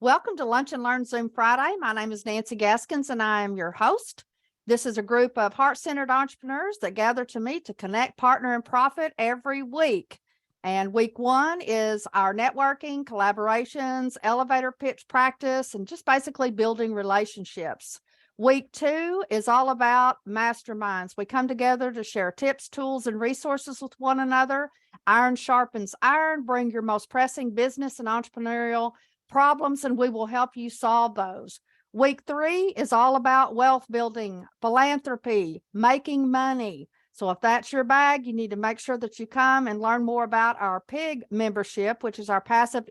Welcome to Lunch and Learn Zoom Friday. My name is Nancy Gaskins and I am your host. This is a group of heart-centered entrepreneurs that gather to meet to connect, partner, and profit every week. And week one is our networking, collaborations, elevator pitch practice, and just basically building relationships. Week two is all about masterminds. We come together to share tips, tools, and resources with one another. Iron sharpens iron. Bring your most pressing business and entrepreneurial problems, and we will help you solve those. Week three is all about wealth building, philanthropy, making money. So if that's your bag, you need to make sure that you come and learn more about our PIG membership, which is our passive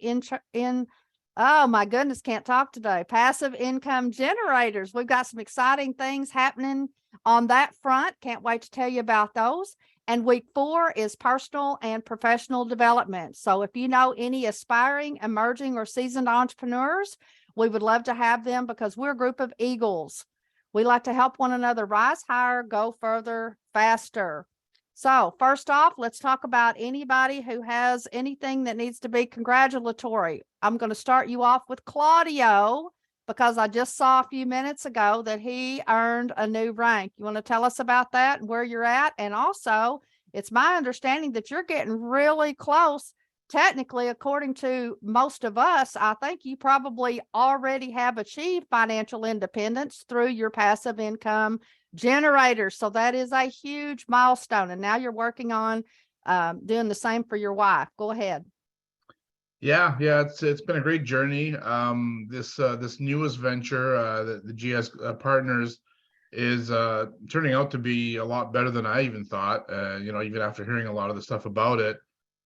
oh my goodness, can't talk today. Passive income generators. We've got some exciting things happening on that front. Can't wait to tell you about those. And week four is personal and professional development. So if you know any aspiring, emerging, or seasoned entrepreneurs, we would love to have them because we're a group of eagles. We like to help one another rise higher, go further, faster. So first off, let's talk about anybody who has anything that needs to be congratulatory. I'm going to start you off with Claudio because I just saw a few minutes ago that he earned a new rank. You want to tell us about that and where you're at? And also, it's my understanding that you're getting really close. Technically, according to most of us, I think you probably already have achieved financial independence through your passive income generator. So that is a huge milestone. And now you're working on doing the same for your wife. Go ahead. Yeah, it's been a great journey. This newest venture, the GS Partners, is turning out to be a lot better than I even thought. Even after hearing a lot of the stuff about it,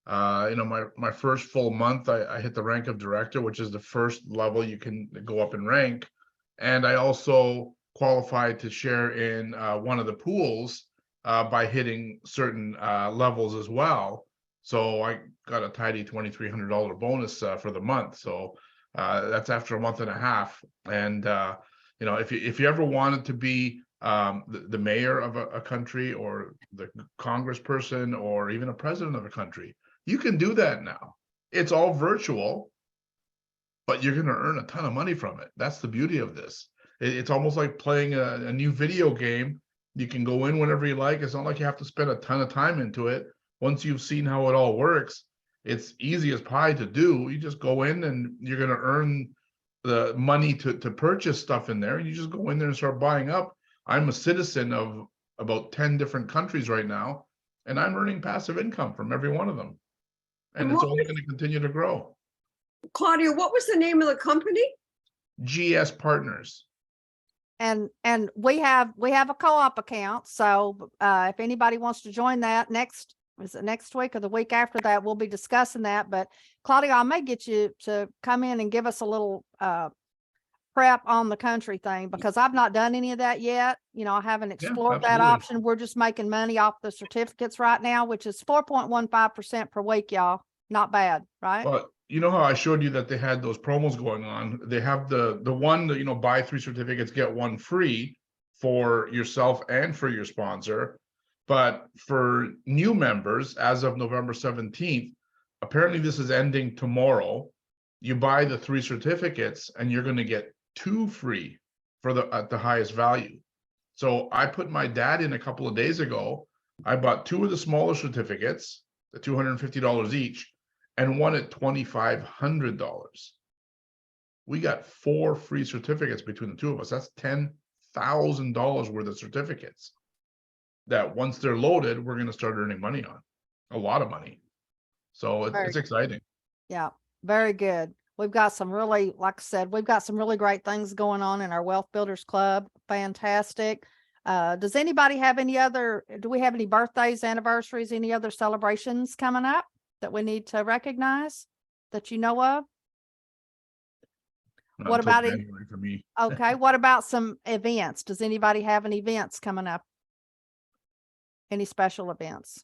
my first full month, I hit the rank of director, which is the first level you can go up in rank, and I also qualified to share in one of the pools by hitting certain levels as well. So I got a tidy $2,300 bonus for the month. So that's after a month and a half. And if you ever wanted to be the mayor of a country, or the congressperson, or even a president of a country, you can do that now. It's all virtual, but you're going to earn a ton of money from it. That's the beauty of this. It's almost like playing a new video game. You can go in whenever you like. It's not like you have to spend a ton of time into it. Once you've seen how it all works, it's easy as pie to do. You just go in and you're going to earn the money to purchase stuff in there. And you just go in there and start buying up. I'm a citizen of about 10 different countries right now, and I'm earning passive income from every one of them. And it's only going to continue to grow. Claudia, what was the name of the company? GS Partners. And we have a co-op account. So if anybody wants to join that next week or the week after that, we'll be discussing that. But Claudia, I may get you to come in and give us a little prep on the country thing, because I've not done any of that yet. I haven't explored that option. We're just making money off the certificates right now, which is 4.15% per week, y'all. Not bad, right? Well, you know how I showed you that they had those promos going on? They have the one that, buy 3 certificates, get 1 free for yourself and for your sponsor. But for new members, as of November 17th, apparently this is ending tomorrow. You buy the 3 certificates and you're going to get 2 free at the highest value. So I put my dad in a couple of days ago. I bought 2 of the smaller certificates, the $250 each, and one at $2,500. We got 4 free certificates between the two of us. That's $10,000 worth of certificates that once they're loaded, we're going to start earning money on. A lot of money. So it's exciting. Yeah, very good. We've got some really, like I said, we've got some really great things going on in our Wealth Builders Club. Fantastic. Does anybody have do we have any birthdays, anniversaries, any other celebrations coming up that we need to recognize that you know of? What about it for me? Okay. What about some events? Does anybody have any events coming up? Any special events?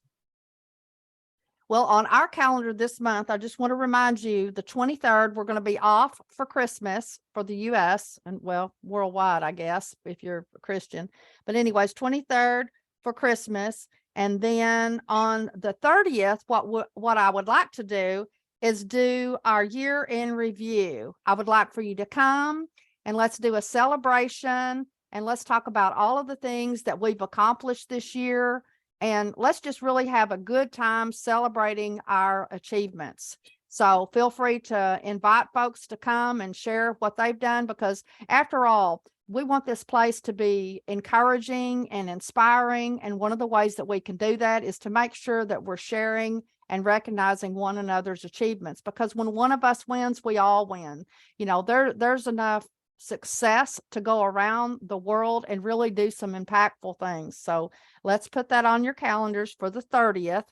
Well, on our calendar this month, I just want to remind you, the 23rd, we're going to be off for Christmas for the U.S. and, well, worldwide, I guess, if you're a Christian. But anyways, 23rd for Christmas. And then on the 30th, what I would like to do is do our year in review. I would like for you to come and let's do a celebration and let's talk about all of the things that we've accomplished this year. And let's just really have a good time celebrating our achievements. So feel free to invite folks to come and share what they've done, because after all, we want this place to be encouraging and inspiring. And one of the ways that we can do that is to make sure that we're sharing and recognizing one another's achievements, because when one of us wins, we all win. You know, there's enough success to go around the world and really do some impactful things. So let's put that on your calendars for the 30th.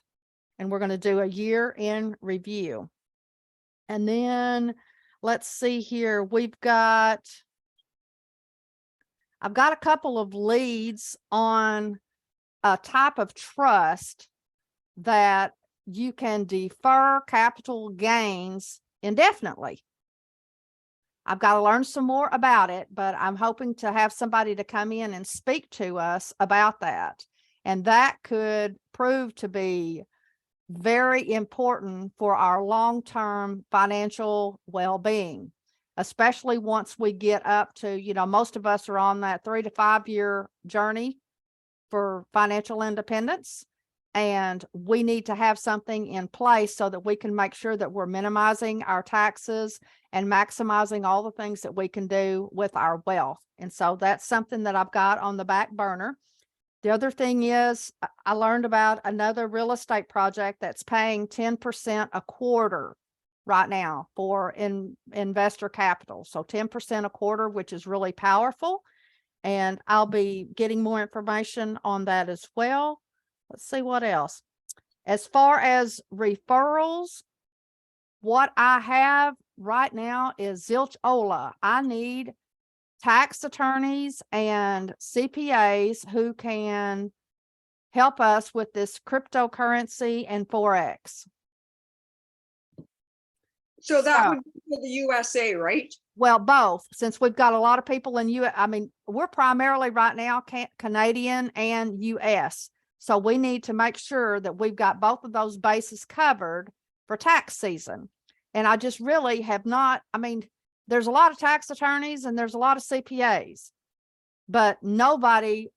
And we're going to do a year in review. And then let's see here. I've got a couple of leads on a type of trust that you can defer capital gains indefinitely. I've got to learn some more about it, but I'm hoping to have somebody to come in and speak to us about that. And that could prove to be very important for our long-term financial well-being, especially once we get up to, you know, most of us are on that 3 to 5 year journey for financial independence. And we need to have something in place so that we can make sure that we're minimizing our taxes and maximizing all the things that we can do with our wealth. And so that's something that I've got on the back burner. The other thing is I learned about another real estate project that's paying 10% a quarter right now for investor capital. So 10% a quarter, which is really powerful. And I'll be getting more information on that as well. Let's see what else. As far as referrals, what I have right now is zilch ola. I need tax attorneys and CPAs who can help us with this cryptocurrency and Forex. So that would be for the USA, right? Well, both, since we've got a lot of people in I mean, we're primarily right now Canadian and US. So we need to make sure that we've got both of those bases covered for tax season. And I just really have not, I mean, there's a lot of tax attorneys and there's a lot of CPAs, but nobody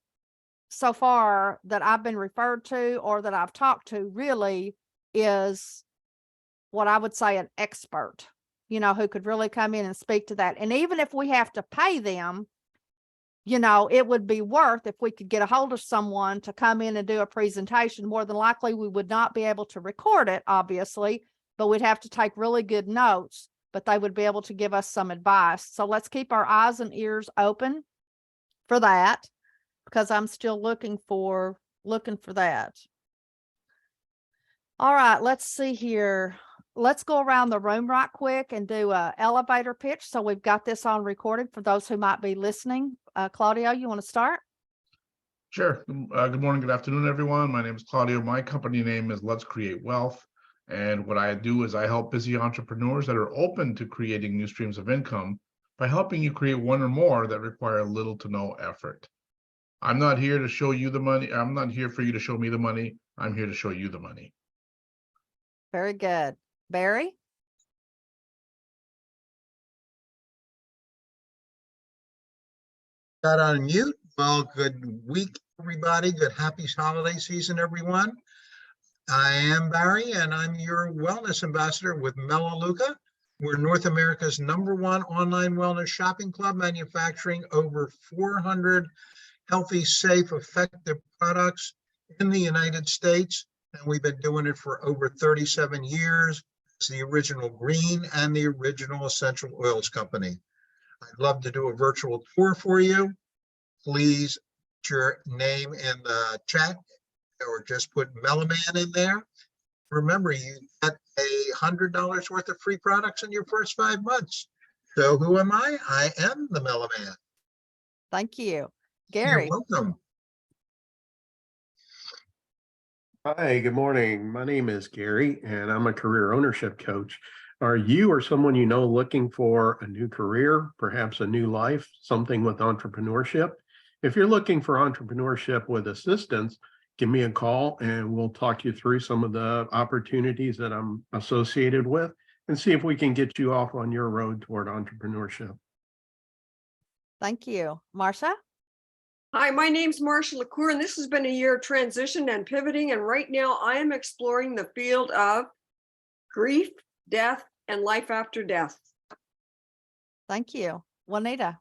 so far that I've been referred to or that I've talked to really is what I would say an expert, you know, who could really come in and speak to that. And even if we have to pay them, you know, it would be worth if we could get a hold of someone to come in and do a presentation. More than likely, we would not be able to record it, obviously, but we'd have to take really good notes, but they would be able to give us some advice. So let's keep our eyes and ears open for that, because I'm still looking for that. All right, let's see here. Let's go around the room right quick and do a elevator pitch. So we've got this on recording for those who might be listening. Claudio, you want to start? Sure. Good morning, good afternoon, everyone. My name is Claudio. My company name is Let's Create Wealth. And what I do is I help busy entrepreneurs that are open to creating new streams of income by helping you create one or more that require little to no effort. I'm not here to show you the money. I'm not here for you to show me the money. I'm here to show you the money. Very good. Barry? Got on mute. Well, good week, everybody. Good happy holiday season, everyone. I am Barry, and I'm your wellness ambassador with Melaleuca. We're North America's #1 online wellness shopping club, manufacturing over 400 healthy, safe, effective products in the United States. And we've been doing it for over 37 years. It's the original green and the original essential oils company. I'd love to do a virtual tour for you. Please put your name in the chat or just put Melaman in there. Remember, you get $100 worth of free products in your first 5 months. So who am I? I am the Melaman. Thank you. Gary? You're welcome. Hi, good morning. My name is Gary, and I'm a career ownership coach. Are you or someone you know looking for a new career, perhaps a new life, something with entrepreneurship? If you're looking for entrepreneurship with assistance, give me a call and we'll talk you through some of the opportunities that I'm associated with and see if we can get you off on your road toward entrepreneurship. Thank you. Marcia? Hi, my name's Marcia LaCour, and this has been a year of transition and pivoting. And right now I am exploring the field of grief, death, and life after death. Thank you. Juanita?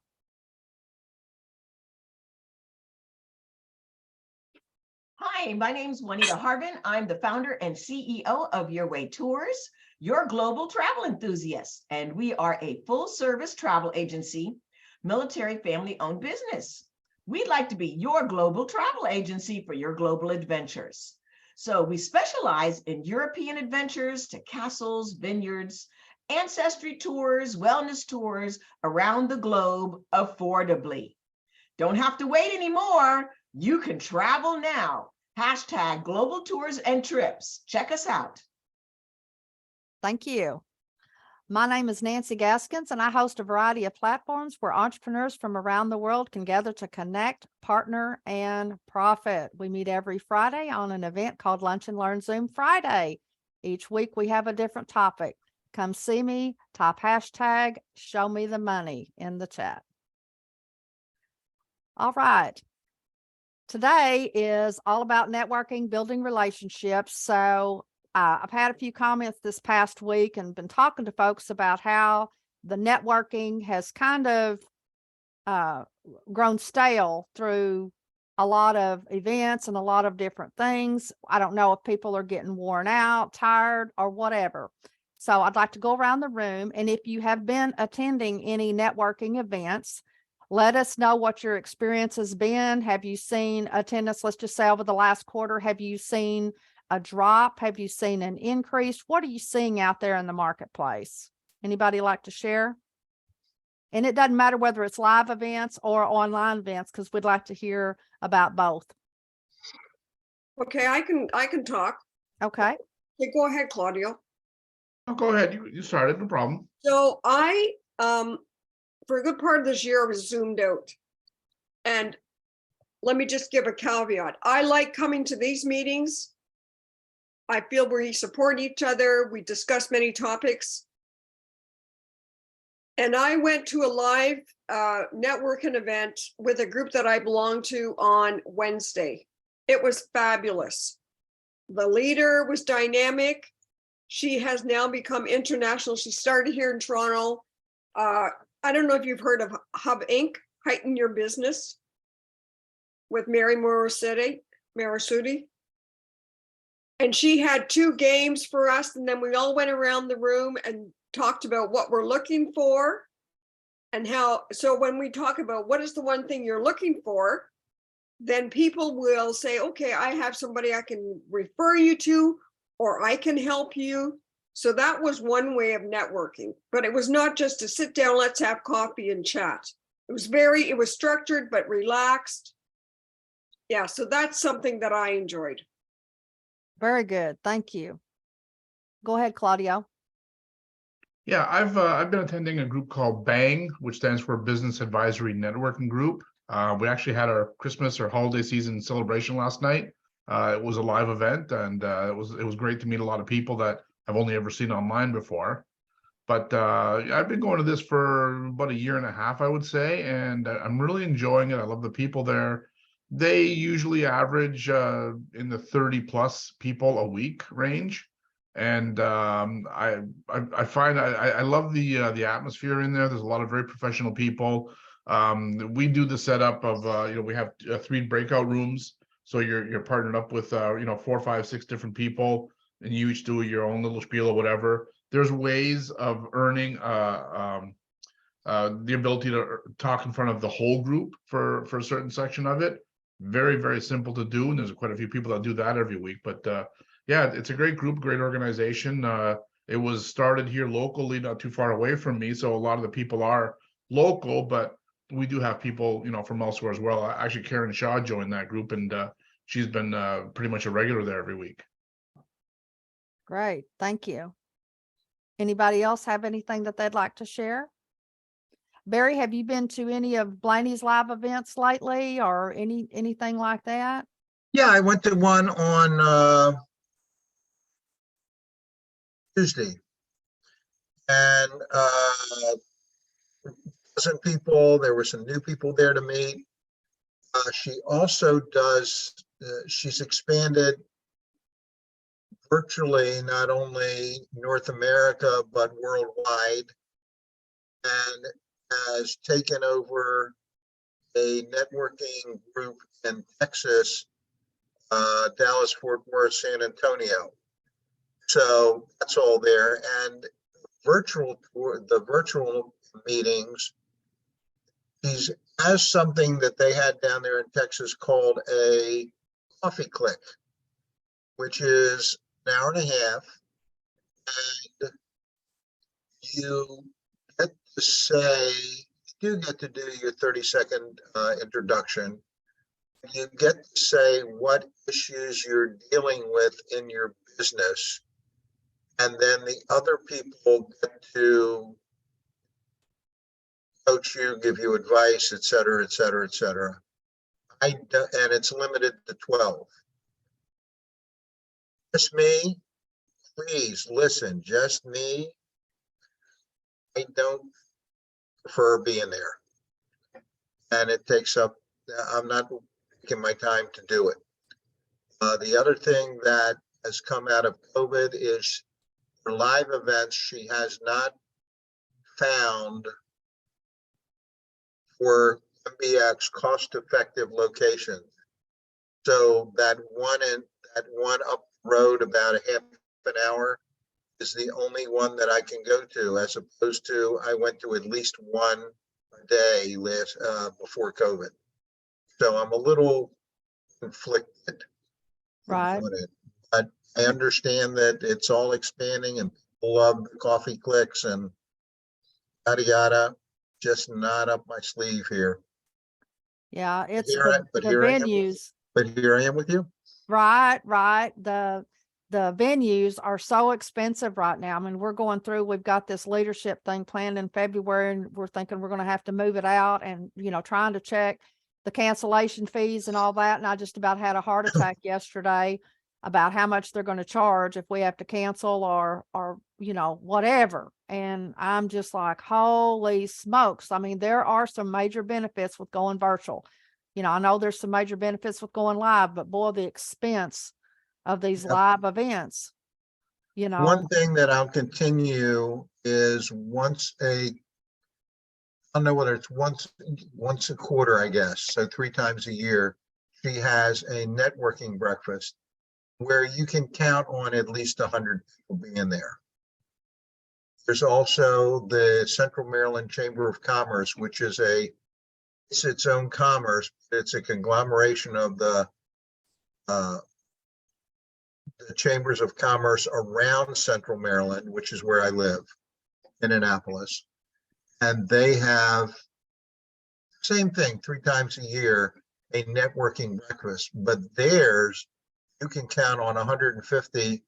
Hi, my name is Juanita Harvin. I'm the founder and CEO of Your Way Tours, your global travel enthusiast, and we are a full-service travel agency, military family-owned business. We'd like to be your global travel agency for your global adventures. So we specialize in European adventures to castles, vineyards, ancestry tours, wellness tours around the globe affordably. Don't have to wait anymore. You can travel now. Hashtag global tours and trips. Check us out. Thank you. My name is Nancy Gaskins, and I host a variety of platforms where entrepreneurs from around the world can gather to connect, partner, and profit. We meet every Friday on an event called Lunch and Learn Zoom Friday. Each week we have a different topic. Come see me, type hashtag show me the money in the chat. All right. Today is all about networking, building relationships. So I've had a few comments this past week and been talking to folks about how the networking has kind of grown stale through a lot of events and a lot of different things. I don't know if people are getting worn out, tired, or whatever. So I'd like to go around the room, and if you have been attending any networking events, let us know what your experience has been. Have you seen attendance, let's just say over the last quarter, have you seen a drop? Have you seen an increase? What are you seeing out there in the marketplace? Anybody like to share? And it doesn't matter whether it's live events or online events, because we'd like to hear about both. Okay, I can talk. Okay. Okay, go ahead, Claudio. Oh, go ahead. You started, no problem. So I, for a good part of this year, I was zoomed out. And let me just give a caveat. I like coming to these meetings. I feel we support each other. We discuss many topics. And I went to a live networking event with a group that I belong to on Wednesday. It was fabulous. The leader was dynamic. She has now become international. She started here in Toronto. I don't know if you've heard of Hub Inc., Heighten Your Business, with Mary Morosudi. And she had 2 games for us. And then we all went around the room and talked about what we're looking for and how. So when we talk about what is the one thing you're looking for, then people will say, okay, I have somebody I can refer you to, or I can help you. So that was one way of networking, but it was not just to sit down, let's have coffee and chat. It was structured, but relaxed. Yeah, so that's something that I enjoyed. Very good. Thank you. Go ahead, Claudio. Yeah, I've been attending a group called BANG, which stands for Business Advisory Networking Group. We actually had our Christmas or holiday season celebration last night. It was a live event, and it was great to meet a lot of people that I've only ever seen online before. But I've been going to this for about 1.5 years, I would say, and I'm really enjoying it. I love the people there. They usually average in the 30+ people a week range. And I find I love the atmosphere in there. There's a lot of very professional people. We do the setup of we have 3 breakout rooms, so you're partnered up with 4, 5, 6 different people, and you each do your own little spiel or whatever. There's ways of earning the ability to talk in front of the whole group for a certain section of it. Very, very simple to do, and there's quite a few people that do that every week. But yeah, it's a great group, great organization. It was started here locally, not too far away from me, so a lot of the people are local, but we do have people, from elsewhere as well. Actually, Karen Shaw joined that group, and she's been pretty much a regular there every week. Great. Thank you. Anybody else have anything that they'd like to share? Barry, have you been to any of Blaney's live events lately or anything like that? Yeah, I went to one on Tuesday, and dozen people. There were some new people there to meet. She also does. She's expanded virtually not only North America but worldwide, and has taken over a networking group in Texas, Dallas, Fort Worth, San Antonio. So that's all there. And the virtual meetings, these has something that they had down there in Texas called a coffee click, which is an hour and a half, and you get to say, you get to do your 30-second introduction. You get to say what issues you're dealing with in your business, and then the other people get to coach you, give you advice, et cetera, et cetera, et cetera. And it's limited to 12. Just me, please listen, just me. I don't prefer being there. And it takes up, I'm not taking my time to do it. The other thing that has come out of COVID is for live events, she has not found for MBX cost-effective locations. So that one up the road about a half an hour is the only one that I can go to, as opposed to I went to at least one a day before COVID. So I'm a little conflicted Right. on it, but I understand that it's all expanding and people love the coffee clicks and yada yada. Just not up my sleeve here. Yeah, it's Here the here I am. venues. But here I am with you. Right. The venues are so expensive right now. I mean, we're going through, we've got this leadership thing planned in February, and we're thinking we're going to have to move it out, and, trying to check the cancellation fees and all that. And I just about had a heart attack yesterday about how much they're going to charge if we have to cancel or, whatever. And I'm just like, holy smokes. I mean, there are some major benefits with going virtual. I know there's some major benefits with going live, but boy, the expense of these Yep. live events, One thing that I'll continue is I don't know whether it's once a quarter, I guess, so 3 times a year, she has a networking breakfast where you can count on at least 100 people being there. There's also the Central Maryland Chamber of Commerce, which is it's its own commerce. It's a conglomeration of the chambers of commerce around Central Maryland, which is where I live, in Annapolis. And they have same thing 3 times a year, a networking breakfast, but theirs, you can count on 150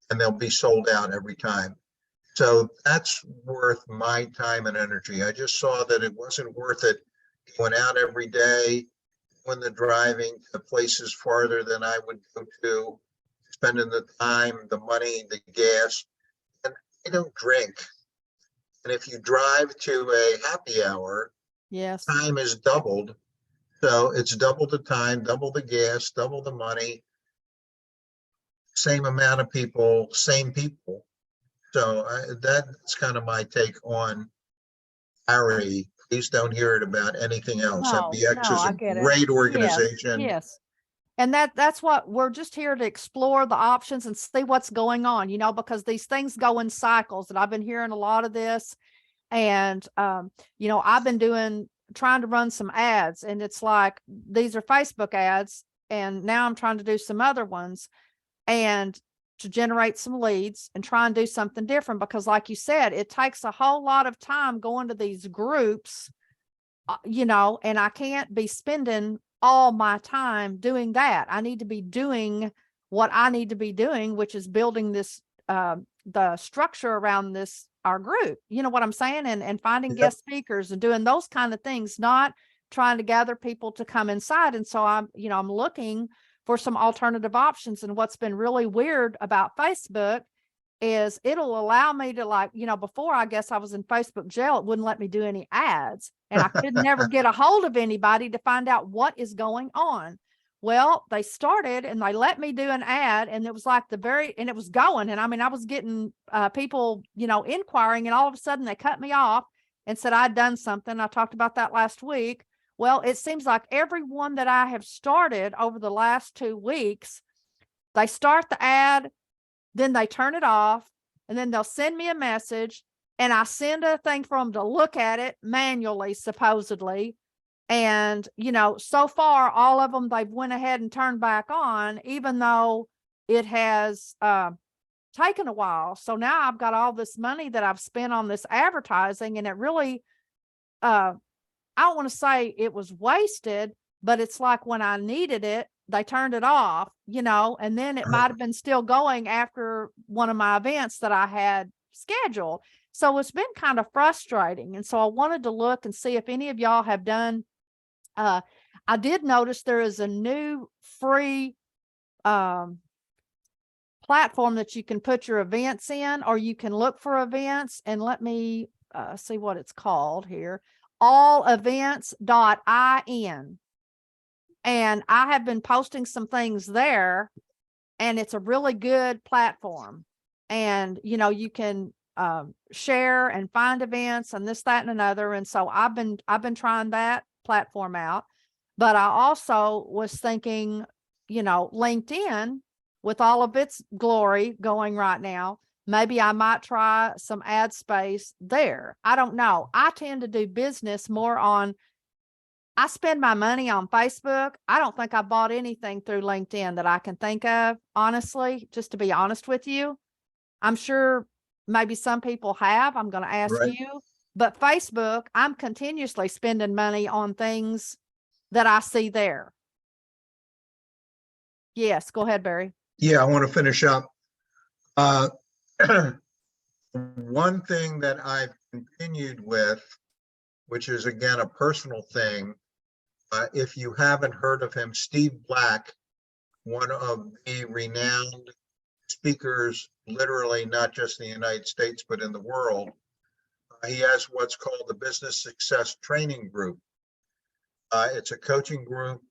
and they'll be sold out every time. So that's worth my time and energy. I just saw that it wasn't worth it going out every day, when the driving to places farther than I would go to, spending the time, the money, the gas. And I don't drink. And if you drive to a happy hour, yes, time is doubled. So it's double the time, double the gas, double the money, same amount of people, same people. So that's kind of my take on Harry. Please don't hear it about anything else. no, MBX no, is I a get it. great Yes, organization. yes. And that's what we're just here to explore the options and see what's going on, because these things go in cycles, and I've been hearing a lot of this. And, I've been trying to run some ads, and it's like, these are Facebook ads. And now I'm trying to do some other ones and to generate some leads and try and do something different, because like you said, it takes a whole lot of time going to these groups, and I can't be spending all my time doing that. I need to be doing what I need to be doing, which is building this, the structure around our group, you know what I'm saying? And finding Yep. guest speakers and doing those kind of things, not trying to gather people to come inside. And so I'm looking for some alternative options. And what's been really weird about Facebook is it'll allow me to, like, before, I guess I was in Facebook jail, it wouldn't let me do any ads, and I could never get a hold of anybody to find out what is going on. Well, they started and they let me do an ad, and it was like and it was going. And I mean, I was getting people, inquiring, and all of a sudden they cut me off and said I'd done something. I talked about that last week. Well, it seems like everyone that I have started over the last 2 weeks, they start the ad, then they turn it off, and then they'll send me a message, and I send a thing for them to look at it manually, supposedly. And, so far, all of them, they've went ahead and turned back on, even though it has taken a while. So now I've got all this money that I've spent on this advertising, and it really, I don't want to say it was wasted, but it's like when I needed it, they turned it off, and then it might have been still going after one of my events that I had scheduled. So it's been kind of frustrating. And so I wanted to look and see if any of y'all have done. I did notice there is a new free platform that you can put your events in, or you can look for events. And let me see what it's called here. allevents.in. And I have been posting some things there, and it's a really good platform. And, you can share and find events and this, that, and another. And so I've been trying that platform out. But I also was thinking, LinkedIn, with all of its glory going right now, maybe I might try some ad space there. I don't know. I tend to do business more I spend my money on Facebook. I don't think I bought anything through LinkedIn that I can think of, honestly, just to be honest with you. I'm sure maybe some people have. I'm going to ask Right. you. But Facebook, I'm continuously spending money on things that I see there. Yes, go ahead, Barry. Yeah, I want to finish up. One thing that I've continued with, which is again a personal thing, if you haven't heard of him, Steve Black, one of the renowned speakers, literally not just in the United States, but in the world. He has what's called the Business Success Training Group. It's a coaching group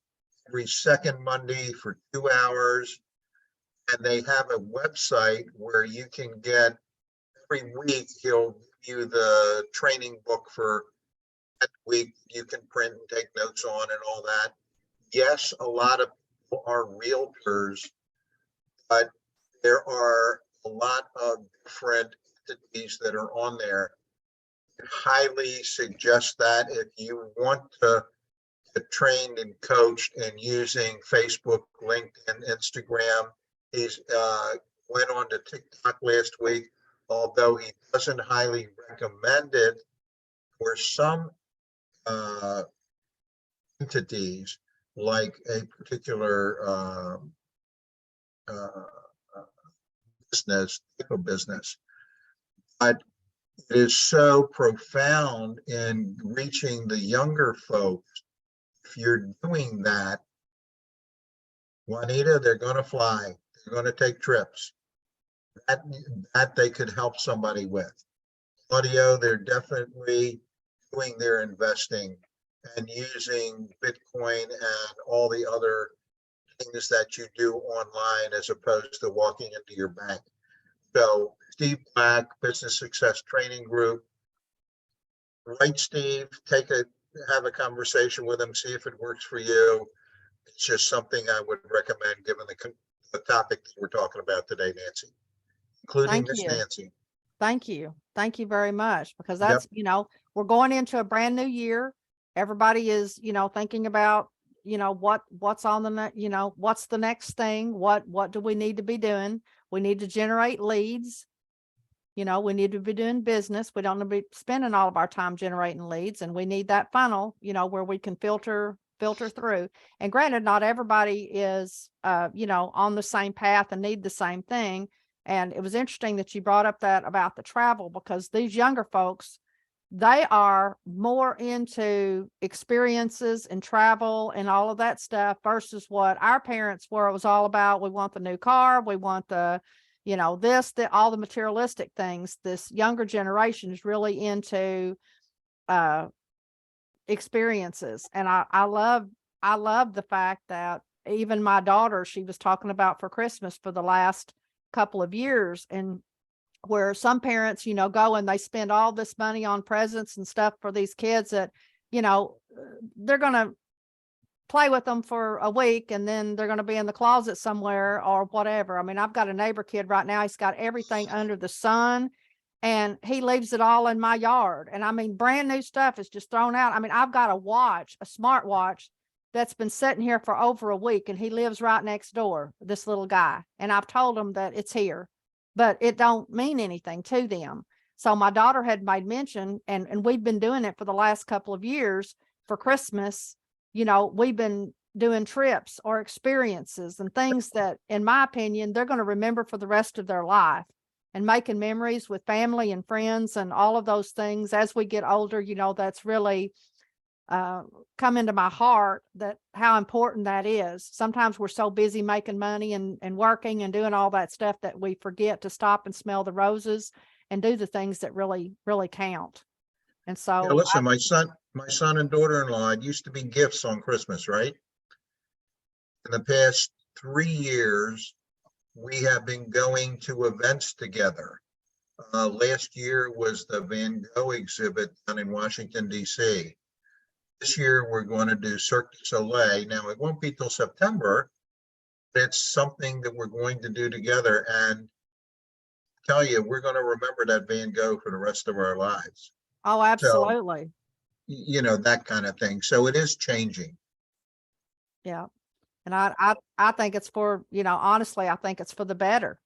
every second Monday for 2 hours. And they have a website where you can get, every week, he'll give you the training book for that week. You can print and take notes on and all that. Yes, a lot of people are realtors, but there are a lot of different entities that are on there. I highly suggest that if you want to get trained and coached and using Facebook, LinkedIn, Instagram. He's went on to TikTok last week, although he doesn't highly recommend it for some entities, like a particular business, type of business. But it is so profound in reaching the younger folks. If you're doing that, Juanita, they're going to fly. They're going to take trips. That they could help somebody with. Claudio, they're definitely doing their investing and using Bitcoin and all the other things that you do online as opposed to walking into your bank. So Steve Black, Business Success Training Group. Right, Steve, have a conversation with him, see if it works for you. It's just something I would recommend given the topic that we're talking about today, Nancy, including Miss Nancy. Thank you. Thank you very much, because that's, we're going into a brand new year. Everybody is, thinking about, what's on the, what's the next thing? What do we need to be doing? We need to generate leads. We need to be doing business. We don't need to be spending all of our time generating leads, and we need that funnel, where we can filter through. And granted, not everybody is, on the same path and need the same thing. And it was interesting that you brought up that about the travel, because these younger folks, they are more into experiences and travel and all of that stuff versus what our parents were. It was all about, we want the new car, we want the, all the materialistic things. This younger generation is really into experiences. And I love the fact that even my daughter, she was talking about for Christmas for the last couple of years, and where some parents, go and they spend all this money on presents and stuff for these kids that, they're going to play with them for a week and then they're going to be in the closet somewhere or whatever. I mean, I've got a neighbor kid right now. He's got everything under the sun and he leaves it all in my yard. And I mean, brand new stuff is just thrown out. I mean, I've got a watch, a smart watch that's been sitting here for over a week, and he lives right next door, this little guy. And I've told him that it's here, but it don't mean anything to them. So my daughter had made mention, and we've been doing it for the last couple of years for Christmas. We've been doing trips or experiences and things that, in my opinion, they're going to remember for the rest of their life, and making memories with family and friends and all of those things. As we get older, that's really come into my heart, that how important that is. Sometimes we're so busy making money and working and doing all that stuff that we forget to stop and smell the roses and do the things that really, really count. And so Yeah, listen, my son and daughter-in-law, it used to be gifts on Christmas, right? In the past 3 years, we have been going to events together. Last year was the Van Gogh exhibit down in Washington, D.C. This year, we're going to do Cirque du Soleil. Now, it won't be till September, but it's something that we're going to do together. And tell you, we're going to remember that Van Gogh for the rest of our lives. Oh, absolutely. So, that kind of thing. So it is changing. Yeah. And I think it's for, honestly, I think it's for the better,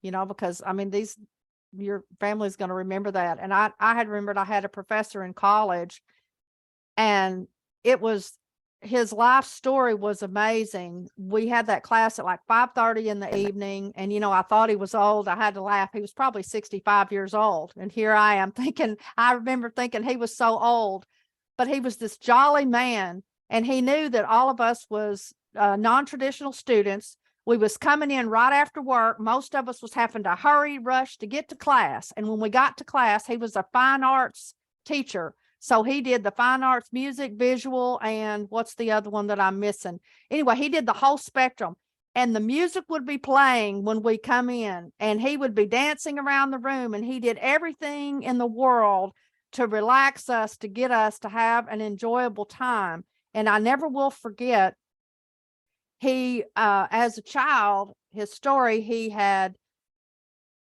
because I mean, your family's going to remember that. And I had remembered I had a professor in college, and his life story was amazing. We had that class at like 5:30 in the evening. And, I thought he was old. I had to laugh. He was probably 65 years old. And here I am I remember thinking he was so old, but he was this jolly man. And he knew that all of us was non-traditional students. We was coming in right after work. Most of us was having to rush to get to class. And when we got to class, he was a fine arts teacher. So he did the fine arts, music, visual, and what's the other one that I'm missing? Anyway, he did the whole spectrum, and the music would be playing when we come in, and he would be dancing around the room, and he did everything in the world to relax us, to get us to have an enjoyable time. And I never will forget, he, as a child, his story,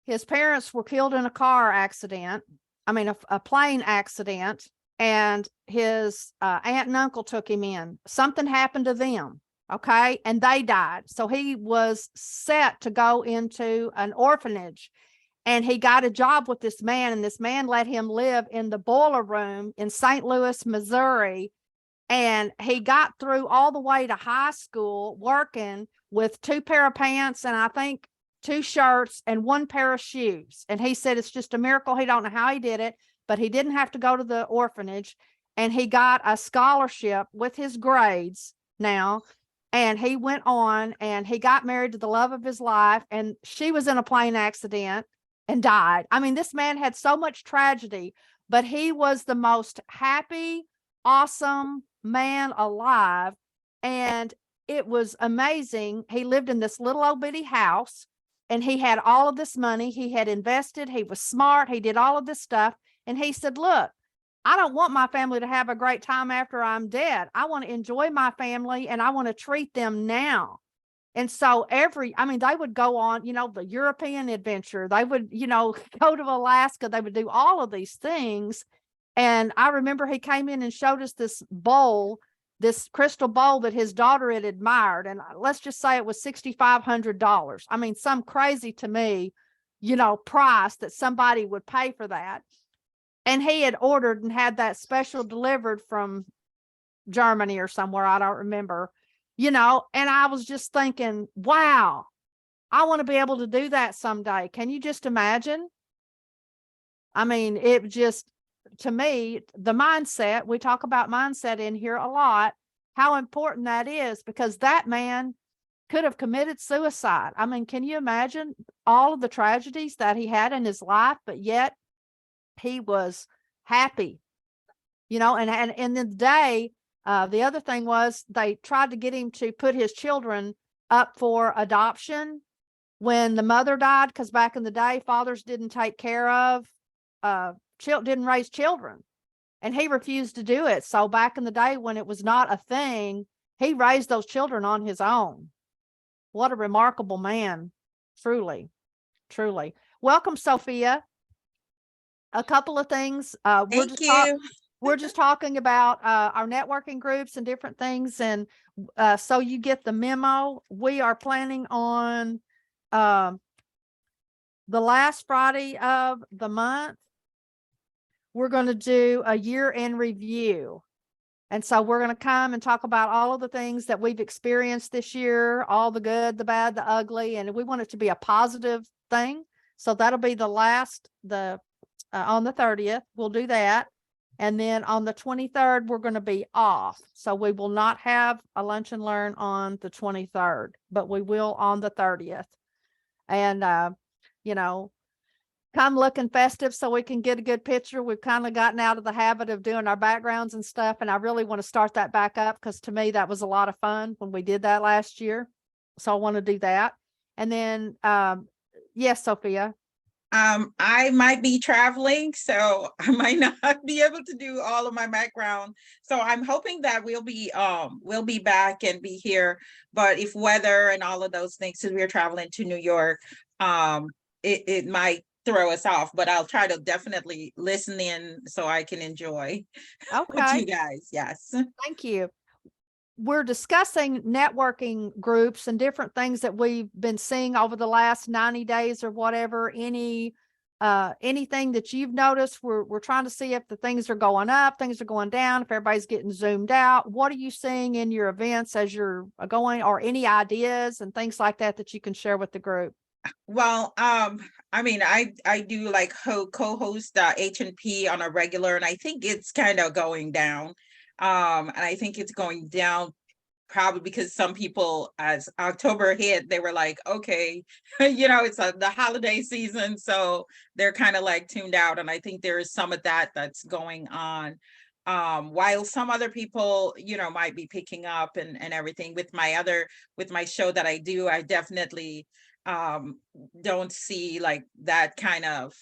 his parents were killed in a car accident. I mean, a plane accident. And his aunt and uncle took him in. Something happened to them, okay? And they died. So he was set to go into an orphanage. And he got a job with this man, and this man let him live in the boiler room in St. Louis, Missouri. And he got through all the way to high school working with 2 pair of pants and I think 2 shirts and 1 pair of shoes. And he said it's just a miracle. He don't know how he did it, but he didn't have to go to the orphanage, and he got a scholarship with his grades now. And he went on and he got married to the love of his life, and she was in a plane accident and died. I mean, this man had so much tragedy, but he was the most happy, awesome man alive. And it was amazing. He lived in this little old bitty house, and he had all of this money. He had invested. He was smart. He did all of this stuff. And he said, look, I don't want my family to have a great time after I'm dead. I want to enjoy my family, and I want to treat them now. And so they would go on, the European adventure. They would, go to Alaska. They would do all of these things. And I remember he came in and showed us this bowl, this crystal bowl that his daughter had admired. And let's just say it was $6,500. I mean, some crazy to me, price that somebody would pay for that. And he had ordered and had that special delivered from Germany or somewhere. I don't remember, and I was just thinking, wow, I want to be able to do that someday. Can you just imagine? I mean, it just, to me, the mindset, we talk about mindset in here a lot, how important that is, because that man could have committed suicide. I mean, can you imagine all of the tragedies that he had in his life, but yet he was happy, you know, and in the day, the other thing was they tried to get him to put his children up for adoption when the mother died, because back in the day, fathers didn't take care of, didn't raise children, and he refused to do it. So back in the day when it was not a thing, he raised those children on his own. What a remarkable man, truly, truly. Welcome, Sophia. A couple of things. Thank you. We're just talking about our networking groups and different things. And so you get the memo. We are planning on the last Friday of the month. We're going to do a year in review. And so we're going to come and talk about all of the things that we've experienced this year, all the good, the bad, the ugly, and we want it to be a positive thing. So that'll be the last, on the 30th, we'll do that. And then on the 23rd, we're going to be off. So we will not have a lunch and learn on the 23rd, but we will on the 30th. And, you know, come looking festive so we can get a good picture. We've kind of gotten out of the habit of doing our backgrounds and stuff. And I really want to start that back up, because to me, that was a lot of fun when we did that last year. So I want to do that. And then, yes, Sophia. I might be traveling, so I might not be able to do all of my background. So I'm hoping that we'll be back and be here. But if weather and all of those things, since we're traveling to New York, it might throw us off, but I'll try to definitely listen in so I can enjoy with you guys. Yes. Thank you. We're discussing networking groups and different things that we've been seeing over the last 90 days or whatever. Anything that you've noticed, we're trying to see if the things are going up, things are going down, if everybody's getting zoomed out. What are you seeing in your events as you're going, or any ideas and things like that that you can share with the group? Well, I mean, I do like co-host H&P on a regular, and I think it's kind of going down. And I think it's going down probably because some people, as October hit, they were like, okay, you know, it's the holiday season, so they're kind of like tuned out. And I think there is some of that that's going on. While some other people, you know, might be picking up and everything. With my show that I do, I definitely don't see like that kind of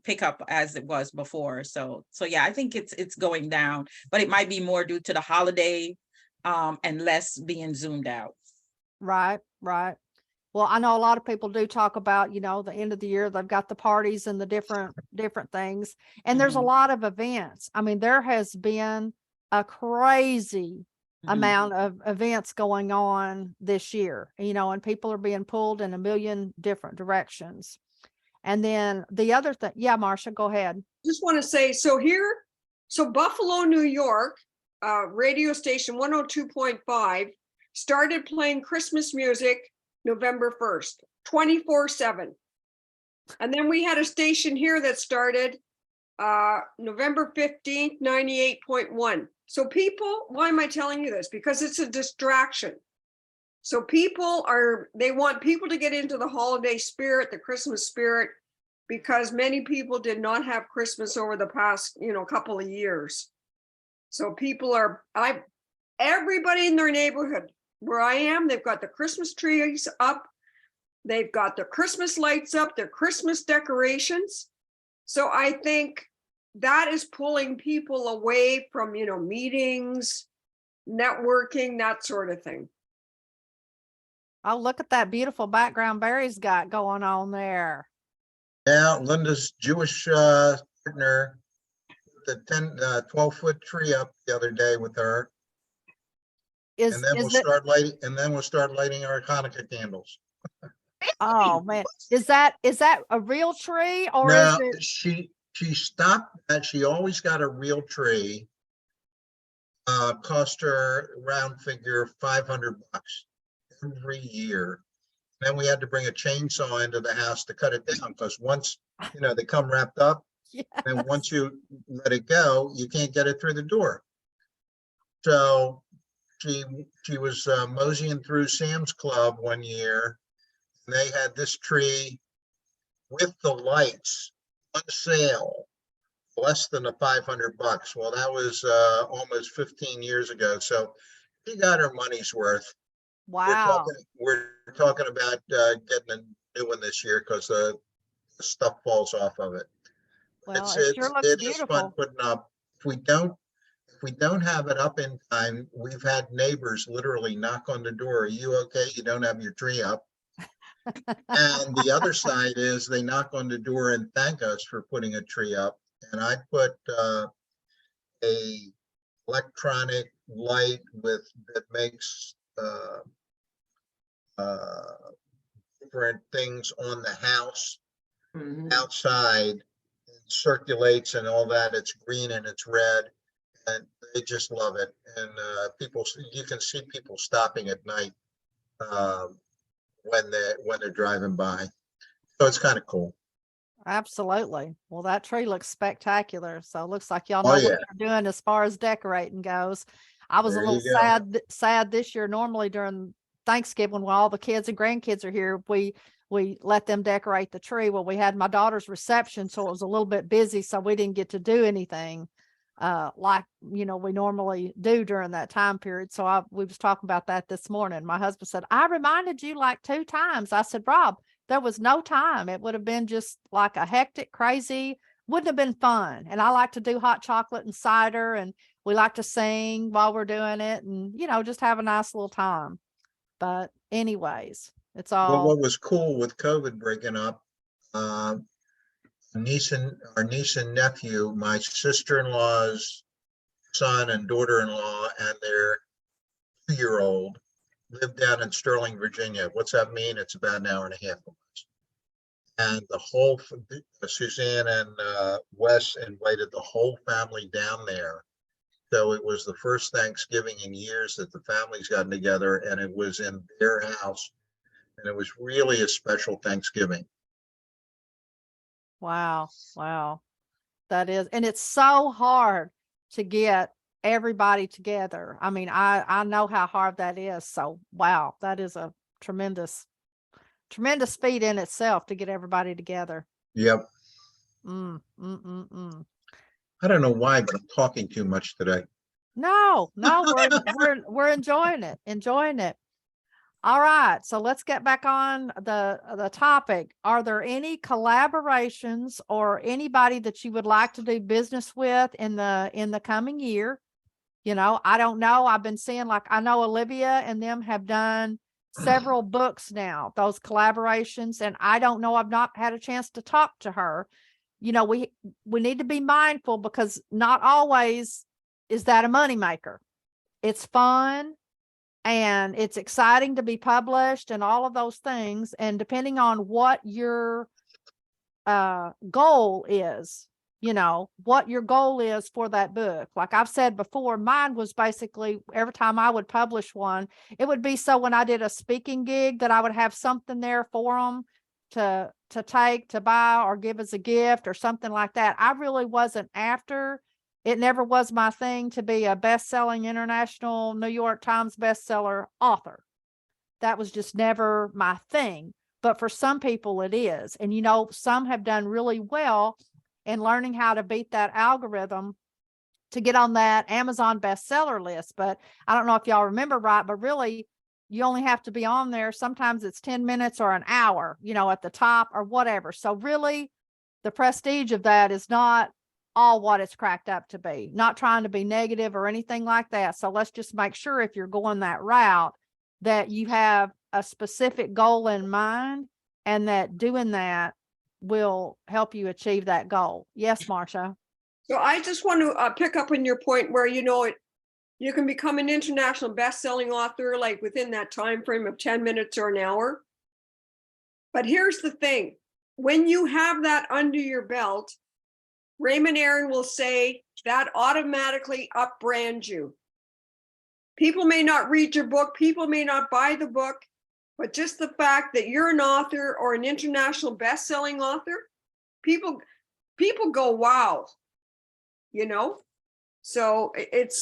pickup as it was before. So yeah, I think it's going down, but it might be more due to the holiday and less being zoomed out. Right. Well, I know a lot of people do talk about, you know, the end of the year, they've got the parties and the different things. And there's a lot of events. I mean, there has been a crazy amount of events going on this year, you know, and people are being pulled in a million different directions. And then the other thing, yeah, Marcia, go ahead. Just want to say, so Buffalo, New York, radio station 102.5 started playing Christmas music November 1st, 24/7. And then we had a station here that started November 15th, 98.1. So people, why am I telling you this? Because it's a distraction. So they want people to get into the holiday spirit, the Christmas spirit, because many people did not have Christmas over the past, you know, couple of years. So everybody in their neighborhood where I am, they've got the Christmas trees up. They've got the Christmas lights up, their Christmas decorations. So I think that is pulling people away from, you know, meetings, networking, that sort of thing. Oh, look at that beautiful background Barry's got going on there. Yeah, Linda's Jewish partner, the 12-foot tree up the other day with her. And then we'll start lighting our Hanukkah candles. Oh man, is that a real tree, or No, is it? She stopped that. She always got a real tree. Cost her round figure $500 every year. Then we had to bring a chainsaw into the house to cut it down, because once, you know, they come wrapped up, And once you let it go, you can't get it through the door. So she was moseying through Sam's Club one year. And they had this tree with the lights on sale, less than the $500. Well, that was almost 15 years ago. So she got her money's worth. Wow. We're talking about getting a new one this year because the stuff falls off of it. Well, it sure looks It is fun beautiful. putting up. If we don't have it up in time, we've had neighbors literally knock on the door. Are you okay? You don't have your tree up. And the other side is they knock on the door and thank us for putting a tree up. And I put a electronic light that makes different things on the house Mhm. outside, circulates and all that. It's green and it's red, and they just love it. And you can see people stopping at night when they're driving by. So it's kind of cool. Absolutely. Well, that tree looks spectacular. So it looks like y'all Oh, know what yeah. you're doing as far as decorating goes. I was a There little you go. sad this year. Normally during Thanksgiving, when all the kids and grandkids are here, we let them decorate the tree. Well, we had my daughter's reception, so it was a little bit busy, so we didn't get to do anything like we normally do during that time period. So we was talking about that this morning. My husband said, I reminded you like 2 times. I said, Rob, there was no time. It would have been just like a hectic, crazy, wouldn't have been fun. And I like to do hot chocolate and cider, and we like to sing while we're doing it, and just have a nice little time. But anyways, it's Well, all what was cool with COVID breaking up, our niece and nephew, my sister-in-law's son and daughter-in-law, and their 2-year-old lived down in Sterling, Virginia. What's that mean? It's about an hour and a half from us. And the whole Suzanne and Wes invited the whole family down there. So it was the first Thanksgiving in years that the family's gotten together, and it was in their house. And it was really a special Thanksgiving. wow. That is, and it's so hard to get everybody together. I mean, I know how hard that is. So wow, that is a tremendous feat in itself to get everybody together. Yep. Mm. I don't know why, but I'm talking too much today. No, we're enjoying it. All right, so let's get back on the topic. Are there any collaborations or anybody that you would like to do business with in the coming year? I don't know. I've been seeing, like, I know Olivia and them have done several books now, those collaborations, and I don't know. I've not had a chance to talk to her. We need to be mindful, because not always is that a moneymaker. It's fun and it's exciting to be published and all of those things. And depending on what your goal is, what your goal is for that book. Like I've said before, mine was basically every time I would publish one, it would be so when I did a speaking gig that I would have something there for them to take, to buy, or give as a gift or something like that. I really wasn't after. It never was my thing to be a best-selling international New York Times bestseller author. That was just never my thing. But for some people it is. And, some have done really well in learning how to beat that algorithm to get on that Amazon bestseller list. But I don't know if y'all remember right, but really you only have to be on there. Sometimes it's 10 minutes or an hour, at the top or whatever. So really the prestige of that is not all what it's cracked up to be. Not trying to be negative or anything like that. So let's just make sure, if you're going that route, that you have a specific goal in mind, and that doing that will help you achieve that goal. Yes, Marsha. So I just want to pick up on your point where, you can become an international best-selling author like within that time frame of 10 minutes or an hour. But here's the thing. When you have that under your belt, Raymond Aaron will say that automatically upbrands you. People may not read your book, people may not buy the book, but just the fact that you're an author or an international best-selling author, people people go, wow, you know? So it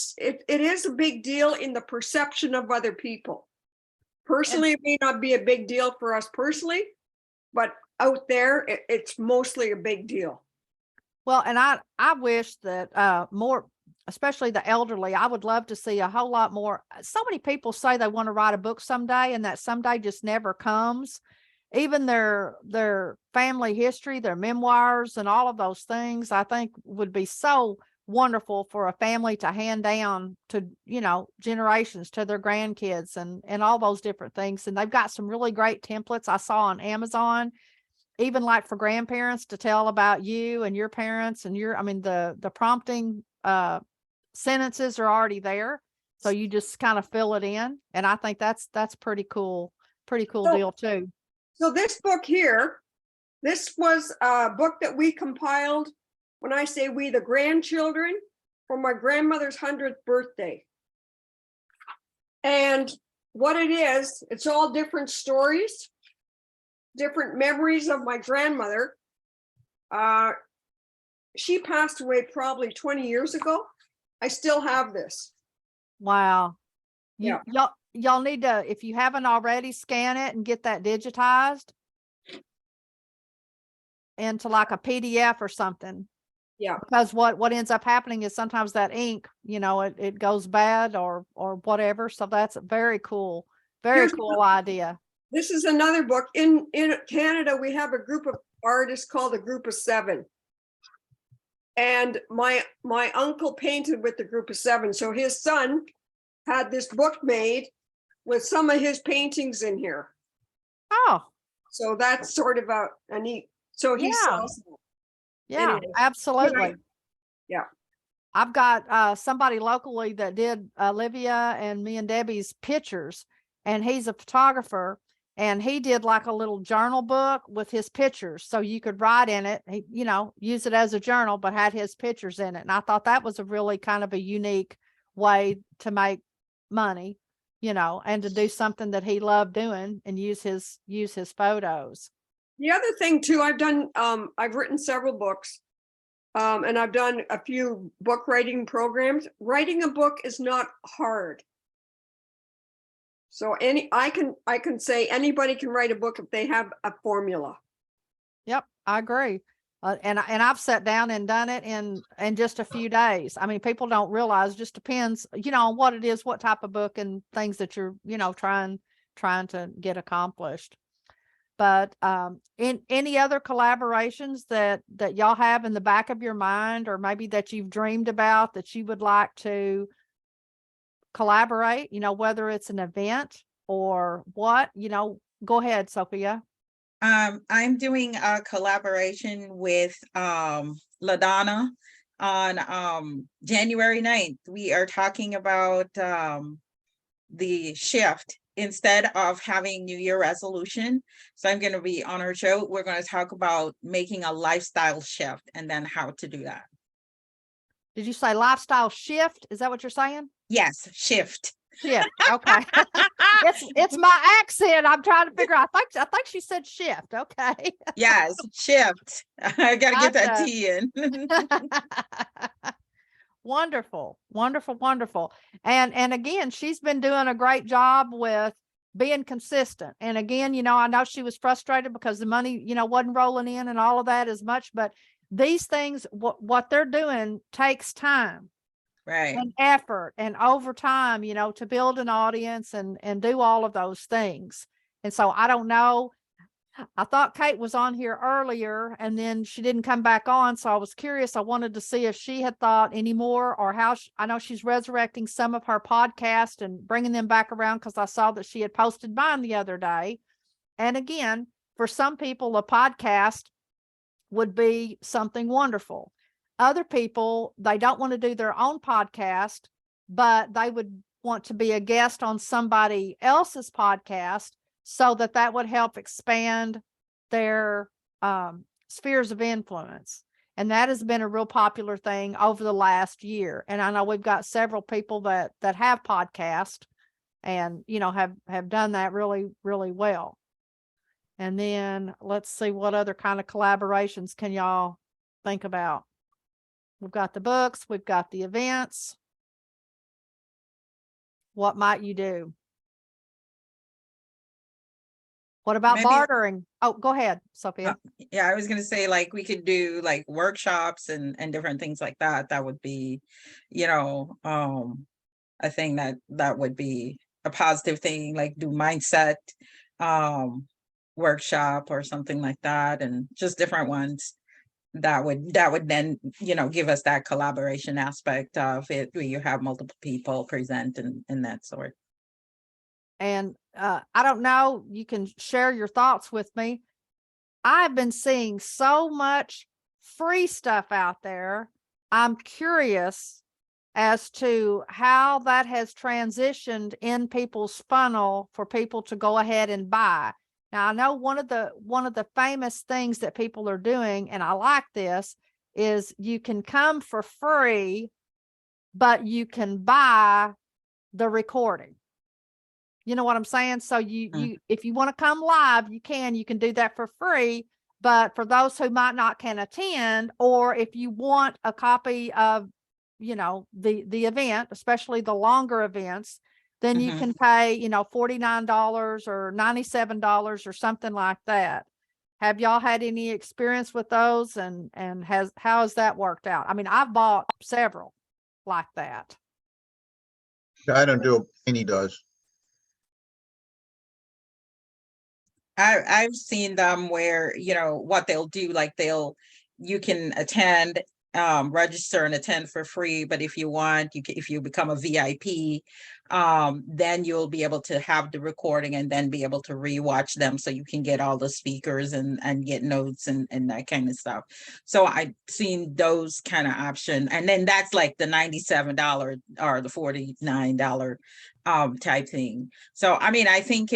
is a big deal in the perception of other people. Personally, it may not be a big deal for us personally, but out there, it's mostly a big deal. Well, and I wish that more, especially the elderly, I would love to see a whole lot more. So many people say they want to write a book someday, and that someday just never comes. Even their family history, their memoirs, and all of those things, I think would be so wonderful for a family to hand down to, you know, generations, to their grandkids, and all those different things. And they've got some really great templates I saw on Amazon, even like for grandparents to tell about you and your parents and I mean, the prompting sentences are already there. So you just kind of fill it in. And I think that's pretty cool deal too. So this book here, this was a book that we compiled, when I say we, the grandchildren, for my grandmother's 100th birthday. And what it is, it's all different stories, different memories of my grandmother. She passed away probably 20 years ago. I still have this. Wow. Yeah. Y'all need to, if you haven't already, scan it and get that digitized into like a PDF or something. Yeah. Because what ends up happening is sometimes that ink, you know, it goes bad or whatever. So that's a very cool idea. This is another book. In Canada, we have a group of artists called the Group of Seven. And my uncle painted with the Group of Seven. So his son had this book made with some of his paintings in here. Oh, So that's sort of a neat, so he Yeah. sells them. yeah, Anyway, absolutely. Yeah. I've got somebody locally that did Olivia and me and Debbie's pictures, and he's a photographer, and he did like a little journal book with his pictures. So you could write in it, you know, use it as a journal, but had his pictures in it. And I thought that was a really kind of a unique way to make money, you know, and to do something that he loved doing and use his photos. The other thing too, I've written several books, and I've done a few book writing programs. Writing a book is not hard. So I can say anybody can write a book if they have a formula. Yep, I agree. And I've sat down and done it in just a few days. I mean, people don't realize, just depends, you know, on what it is, what type of book and things that you're, you know, trying to get accomplished. But in any other collaborations that y'all have in the back of your mind, or maybe that you've dreamed about that you would like to collaborate, you know, whether it's an event or what, you know, go ahead, Sophia. I'm doing a collaboration with LaDonna on January 9th. We are talking about the shift instead of having New Year resolution. So I'm going to be on her show. We're going to talk about making a lifestyle shift and then how to do that. Did you say lifestyle shift? Is that what you're saying? Yes, shift. Shift. Okay. it's my accent. I'm trying to figure out. I think she said shift. Okay. Yes, shift. I got to get that Gotcha. T in. Wonderful. And again, she's been doing a great job with being consistent. And again, you know, I know she was frustrated because the money, you know, wasn't rolling in and all of that as much, but these things, what they're doing takes time. Right. And effort and overtime, you know, to build an audience and do all of those things. And so I don't know. I thought Kate was on here earlier and then she didn't come back on. So I was curious. I wanted to see if she had thought any more, or how I know she's resurrecting some of her podcast and bringing them back around, because I saw that she had posted mine the other day. And again, for some people, a podcast would be something wonderful. Other people, they don't want to do their own podcast, but they would want to be a guest on somebody else's podcast, so that would help expand their spheres of influence. And that has been a real popular thing over the last year. And I know we've got several people that have podcasts and, you know, have done that really, really well. And then let's see, what other kind of collaborations can y'all think about? We've got the books, we've got the events. What might you do? What about Maybe- bartering? Oh, go ahead, Sophia. Yeah, I was gonna say, like, we could do like workshops and different things like that. That would be, you know, a thing that would be a positive thing, like do mindset workshop or something like that, and just different ones that would then, you know, give us that collaboration aspect of it, where you have multiple people present and that sort. And I don't know, you can share your thoughts with me. I've been seeing so much free stuff out there. I'm curious as to how that has transitioned in people's funnel for people to go ahead and buy. Now, I know one of the famous things that people are doing, and I like this, is you can come for free, but you can buy the recording. You know what I'm saying? So you if you want to come live, you can do that for free. But for those who might not can attend, or if you want a copy of, you know, the event, especially the longer events, then you can pay, you know, $49 or $97 or something like that. Have y'all had any experience with those, and how has that worked out? I mean, I've bought several like that. I don't do it. Annie does. I've seen them where, you know, what they'll do, like you can attend, register and attend for free, but if you want, if you become a VIP, then you'll be able to have the recording and then be able to rewatch them, so you can get all the speakers and get notes and that kind of stuff. So I've seen those kind of option, and then that's like the $97 or the $49 type thing. So I mean, I think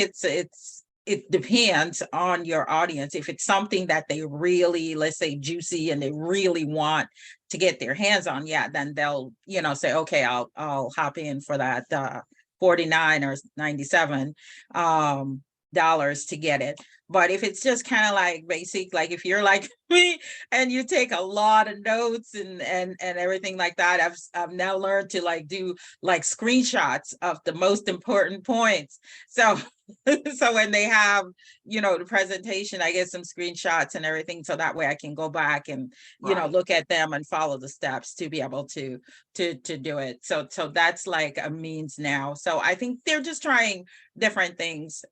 it depends on your audience. If it's something that they really, let's say, juicy, and they really want to get their hands on, yeah, then they'll, you know, say, okay, I'll hop in for that $49 or $97 dollars to get it. But if it's just kind of like basic, like if you're like me and you take a lot of notes and everything like that, I've now learned to like do like screenshots of the most important points. So so when they have, you know, the presentation, I get some screenshots and everything, so that way I can go back and, you know, look at them and follow the steps to be able to do it. So that's like a means now. So I think they're just trying different things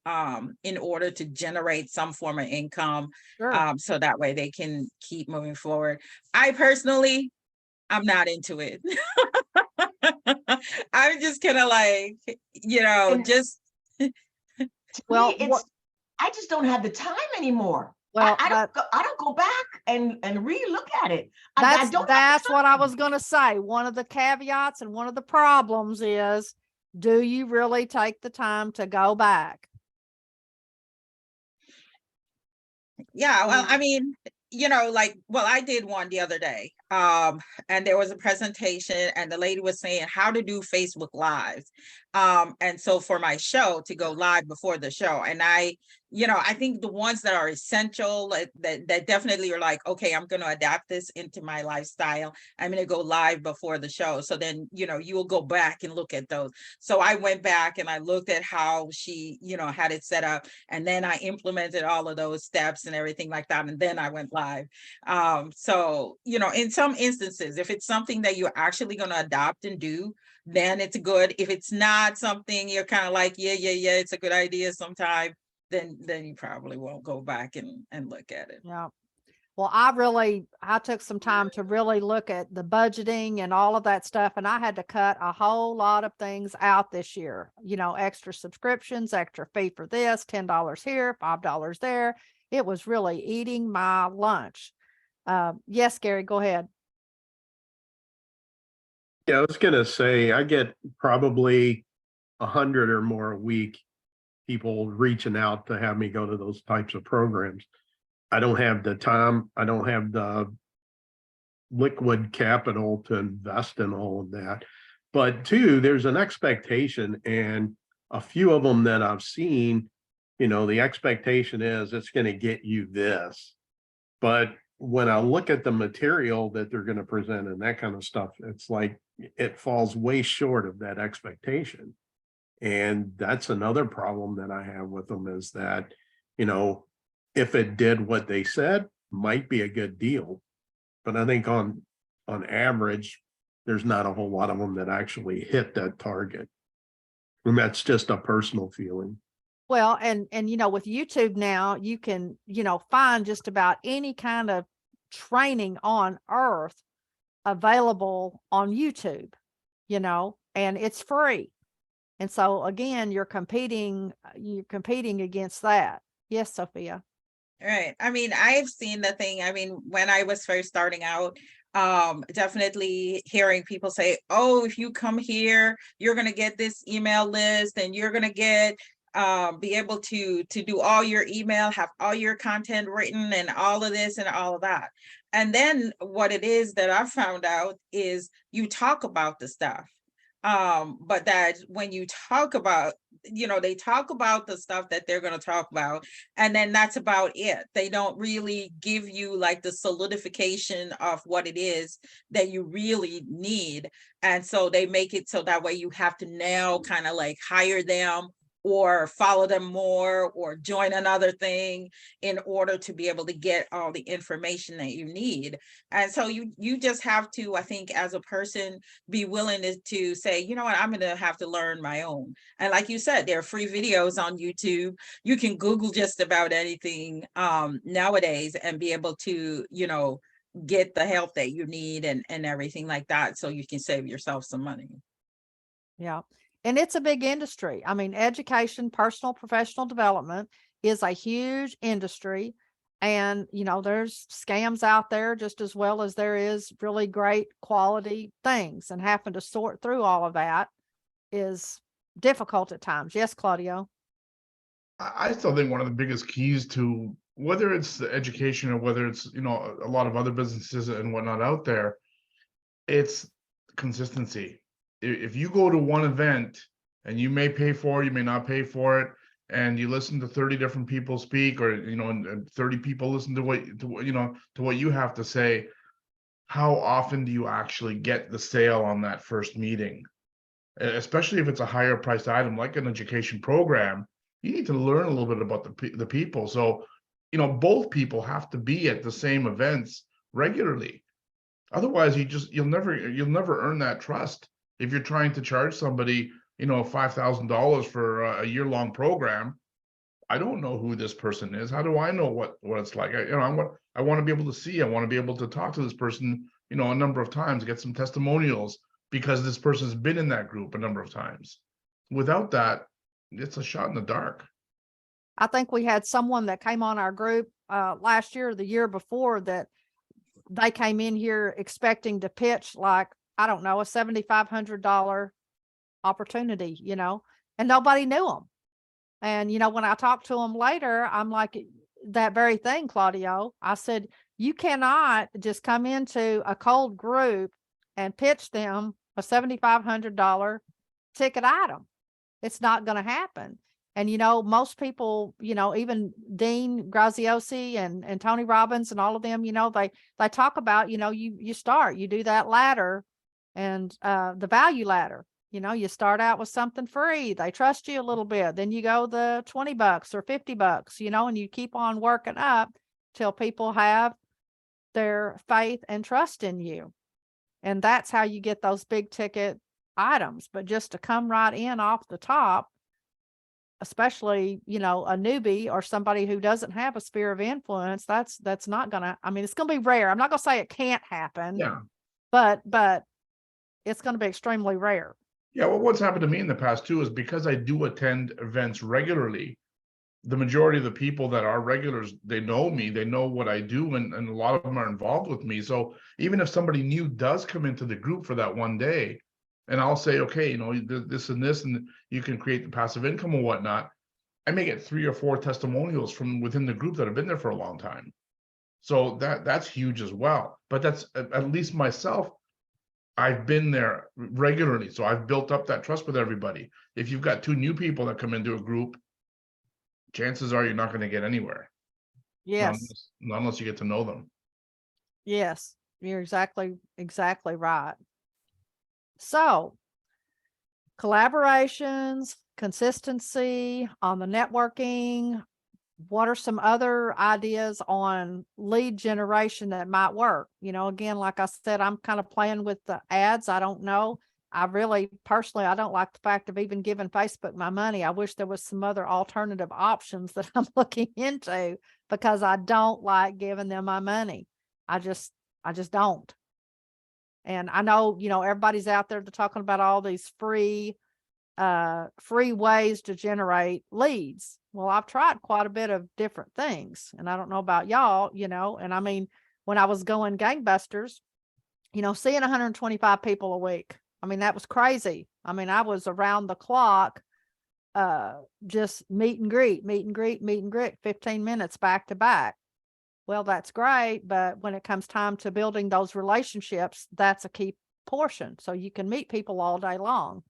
in order to generate some form of income, Sure. so that way they can keep moving forward. I personally, I'm not into it. I'm just kind of like, you know, And- just Well, I just don't have the time anymore. Well, I don't go back and re-look at it. I that's don't have the that's what I time. was going to say. One of the caveats and one of the problems is, do you really take the time to go back? yeah, well, I mean, you know, like, well, I did one the other day, and there was a presentation, and the lady was saying how to do Facebook Lives, and so for my show to go live before the show, and I, you know, I think the ones that are essential, that definitely are like, okay, I'm going to adapt this into my lifestyle, I'm going to go live before the show, so then, you know, you will go back and look at those. So I went back and I looked at how she, you know, had it set up, and then I implemented all of those steps and everything like that, and then I went live. So, you know, in some instances, if it's something that you're actually going to adopt and do, then it's good. If it's not something you're kind of like, yeah, it's a good idea sometime, then you probably won't go back and look at it. Yeah. Well, I took some time to really look at the budgeting and all of that stuff. And I had to cut a whole lot of things out this year, you know, extra subscriptions, extra fee for this, $10 here, $5 there. It was really eating my lunch. Yes, Gary, go ahead. Yeah, I was gonna say, I get probably 100 or more a week, people reaching out to have me go to those types of programs. I don't have the time. I don't have the liquid capital to invest in all of that. But two, there's an expectation, and a few of them that I've seen, you know, the expectation is it's going to get you this. But when I look at the material that they're going to present and that kind of stuff, it's like it falls way short of that expectation. And that's another problem that I have with them is that, you know, if it did what they said, might be a good deal. But I think on average, there's not a whole lot of them that actually hit that target. And that's just a personal feeling. Well, and you know, with YouTube now, you can, you know, find just about any kind of training on earth available on YouTube, you know, and it's free. And so again, you're competing against that. Yes, Sophia. Right. I mean, I've seen the thing. I mean, when I was first starting out, definitely hearing people say, oh, if you come here, you're going to get this email list and you're going to get be able to do all your email, have all your content written and all of this and all of that. And then what it is that I found out is you talk about the stuff. But that when you talk about, you know, they talk about the stuff that they're going to talk about, and then that's about it. They don't really give you like the solidification of what it is that you really need. And so they make it so that way you have to now kind of like hire them or follow them more or join another thing in order to be able to get all the information that you need. And so you just have to, I think, as a person, be willing to say, you know what, I'm going to have to learn my own. And like you said, there are free videos on YouTube. You can Google just about anything nowadays and be able to, you know, get the help that you need and everything like that, so you can save yourself some money. Yeah. And it's a big industry. I mean, education, personal, professional development is a huge industry. And, you know, there's scams out there just as well as there is really great quality things. And having to sort through all of that is difficult at times. Yes, Claudio. I still think one of the biggest keys to whether it's the education or whether it's, you know, a lot of other businesses and whatnot out there, it's consistency. If you go to one event and you may pay for it, you may not pay for it, and you listen to 30 different people speak, or, you know, and 30 people listen to what you have to say, how often do you actually get the sale on that first meeting? Especially if it's a higher priced item like an education program, you need to learn a little bit about the people. So, you know, both people have to be at the same events regularly. Otherwise, you'll never earn that trust. If you're trying to charge somebody, you know, $5,000 for a year-long program, I don't know who this person is. How do I know what it's like? I want to be able to see. I want to be able to talk to this person, you know, a number of times, get some testimonials because this person's been in that group a number of times. Without that, it's a shot in the dark. I think we had someone that came on our group last year or the year before that they came in here expecting to pitch like, I don't know, a $7,500 opportunity, you know, and nobody knew them. And, you know, when I talked to them later, I'm like, that very thing, Claudio. I said, you cannot just come into a cold group and pitch them a $7,500 ticket item. It's not going to happen. And, you know, most people, you know, even Dean Graziosi and Tony Robbins and all of them, you know, they talk about, you know, you do that ladder and the value ladder. You know, you start out with something free. They trust you a little bit. Then you go the $20 or $50, you know, and you keep on working up till people have their faith and trust in you. And that's how you get those big ticket items. But just to come right in off the top, especially, you know, a newbie or somebody who doesn't have a sphere of influence, that's not gonna, I mean, it's gonna be rare. I'm not gonna say it can't happen, Yeah. but it's gonna be extremely rare. Yeah, well, what's happened to me in the past too is because I do attend events regularly, the majority of the people that are regulars, they know me, they know what I do, and a lot of them are involved with me. So even if somebody new does come into the group for that one day, and I'll say, okay, you know, this and this, and you can create the passive income and whatnot, I may get 3 or 4 testimonials from within the group that have been there for a long time. So that's huge as well. But that's, at least myself, I've been there regularly. So I've built up that trust with everybody. If you've got 2 new people that come into a group, chances are you're not going to get anywhere. Yes. Not unless you get to know them. Yes, you're exactly right. So collaborations, consistency on the networking. What are some other ideas on lead generation that might work? Again, like I said, I'm kind of playing with the ads. I don't know. I really personally, I don't like the fact of even giving Facebook my money. I wish there was some other alternative options that I'm looking into, because I don't like giving them my money. I just don't. And I know, everybody's out there talking about all these free ways to generate leads. Well, I've tried quite a bit of different things, and I don't know about y'all, and I mean, when I was going gangbusters, seeing 125 people a week, I mean, that was crazy. I mean, I was around the clock, just meet and greet, 15 minutes back to back. Well, that's great, but when it comes time to building those relationships, that's a key portion. So you can meet people all day long,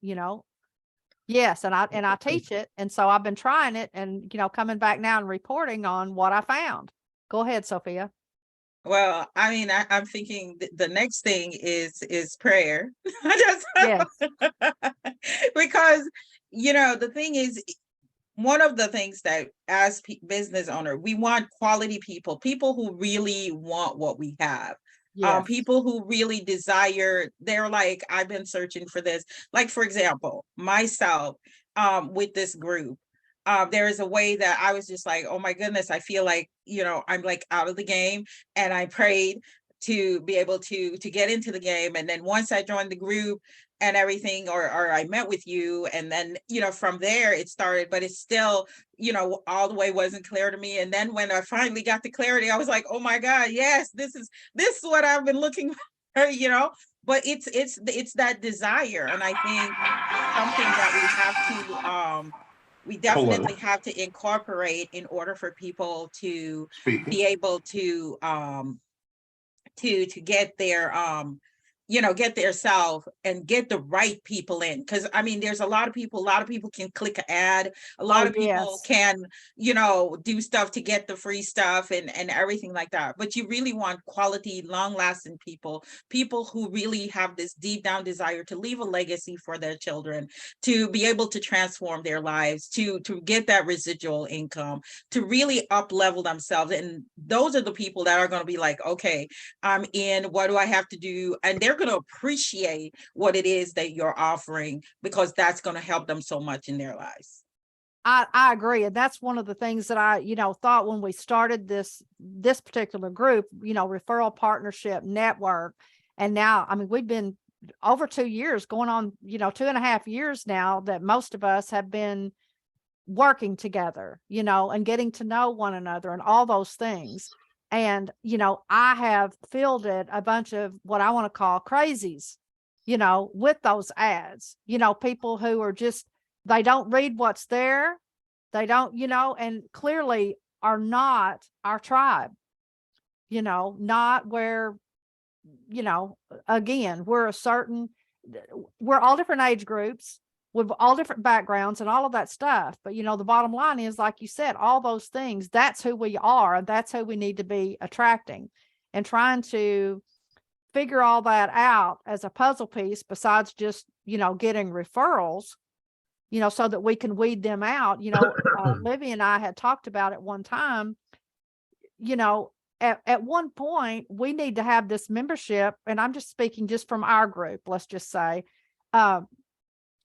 Yes, and I teach it, and so I've been trying it, and coming back now and reporting on what I found. Go ahead, Sophia. Well, I mean, I'm thinking the next thing is prayer. Yes. Because, the thing is, one of the things that as business owner, we want quality people who really want what we have. Yes. People who really desire, they're like, I've been searching for this. Like, for example, myself, with this group, there is a way that I was just like, oh my goodness, I feel like, I'm like out of the game, and I prayed to be able to get into the game. And then once I joined the group and everything, or I met with you, and then, from there it started, but it's still, all the way wasn't clear to me. And then when I finally got the clarity, I was like, oh my God, yes, this is what I've been looking for, but it's that desire. And I think something that we definitely have to incorporate in order for people to be able to get their get their self and get the right people in. Because I mean, there's a lot of people can click an ad, a lot of people can do stuff to get the free stuff and everything like that, but you really want quality, long-lasting people who really have this deep down desire to leave a legacy for their children, to be able to transform their lives, to get that residual income, to really up level themselves. And those are the people that are going to be like, okay, I'm in, what do I have to do? And they're going to appreciate what it is that you're offering, because that's going to help them so much in their lives. I agree. And that's one of the things that I, thought when we started this particular group, referral partnership network. And now, I mean, we've been over 2 years going on, 2.5 years now that most of us have been working together, and getting to know one another and all those things. And, I have fielded a bunch of what I want to call crazies, with those ads, people who are just, they don't read what's there. They don't, and clearly are not our tribe, not where, again, we're all different age groups with all different backgrounds and all of that stuff. But, the bottom line is, like you said, all those things, that's who we are. And that's who we need to be attracting, and trying to figure all that out as a puzzle piece, besides just, getting referrals, so that we can weed them out. Livy and I had talked about it one time, at one point we need to have this membership, and I'm just speaking just from our group, let's just say,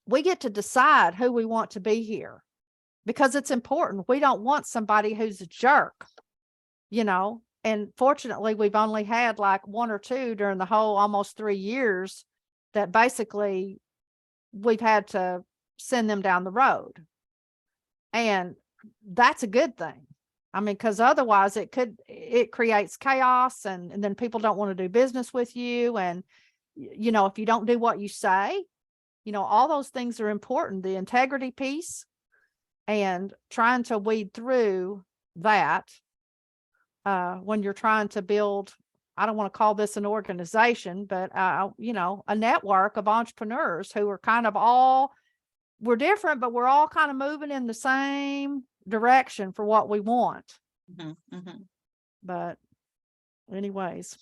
we get to decide who we want to be here, because it's important. We don't want somebody who's a jerk, and fortunately we've only had like 1 or 2 during the whole almost 3 years that basically we've had to send them down the road. And that's a good thing. I mean, because otherwise it creates chaos, and then people don't want to do business with you. And, if you don't do what you say, all those things are important, the integrity piece, and trying to weed through that when you're trying to build, I don't want to call this an organization, but, a network of entrepreneurs who are kind of we're different, but we're all kind of moving in the same direction for what we want. Mm-hmm, mm-hmm. But anyways.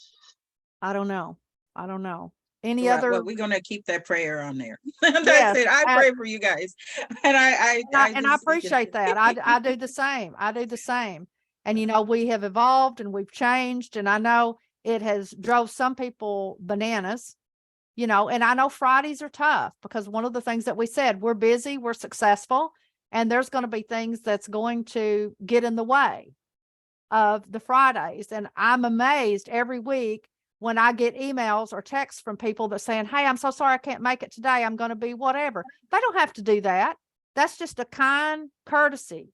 I don't know. I don't know. Any Well, other? well, we're gonna keep that prayer on there. That's Yes, it. I pray for you guys. And I And I just think appreciate that. I do the same. I do the same. And, you know, we have evolved and we've changed. And I know it has drove some people bananas, you know, and I know Fridays are tough because one of the things that we said, we're busy, we're successful, and there's going to be things that's going to get in the way of the Fridays. And I'm amazed every week when I get emails or texts from people that saying, hey, I'm so sorry I can't make it today. I'm going to be whatever. They don't have to do that. That's just a kind courtesy,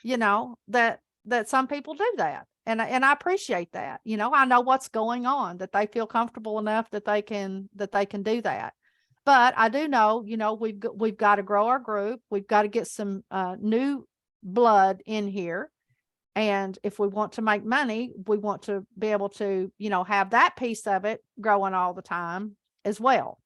you know, that some people do that. And I appreciate that. You know, I know what's going on, that they feel comfortable enough that they can do that. But I do know, you know, we've got to grow our group. We've got to get some new blood in here. And if we want to make money, we want to be able to, you know, have that piece of it growing all the time as well.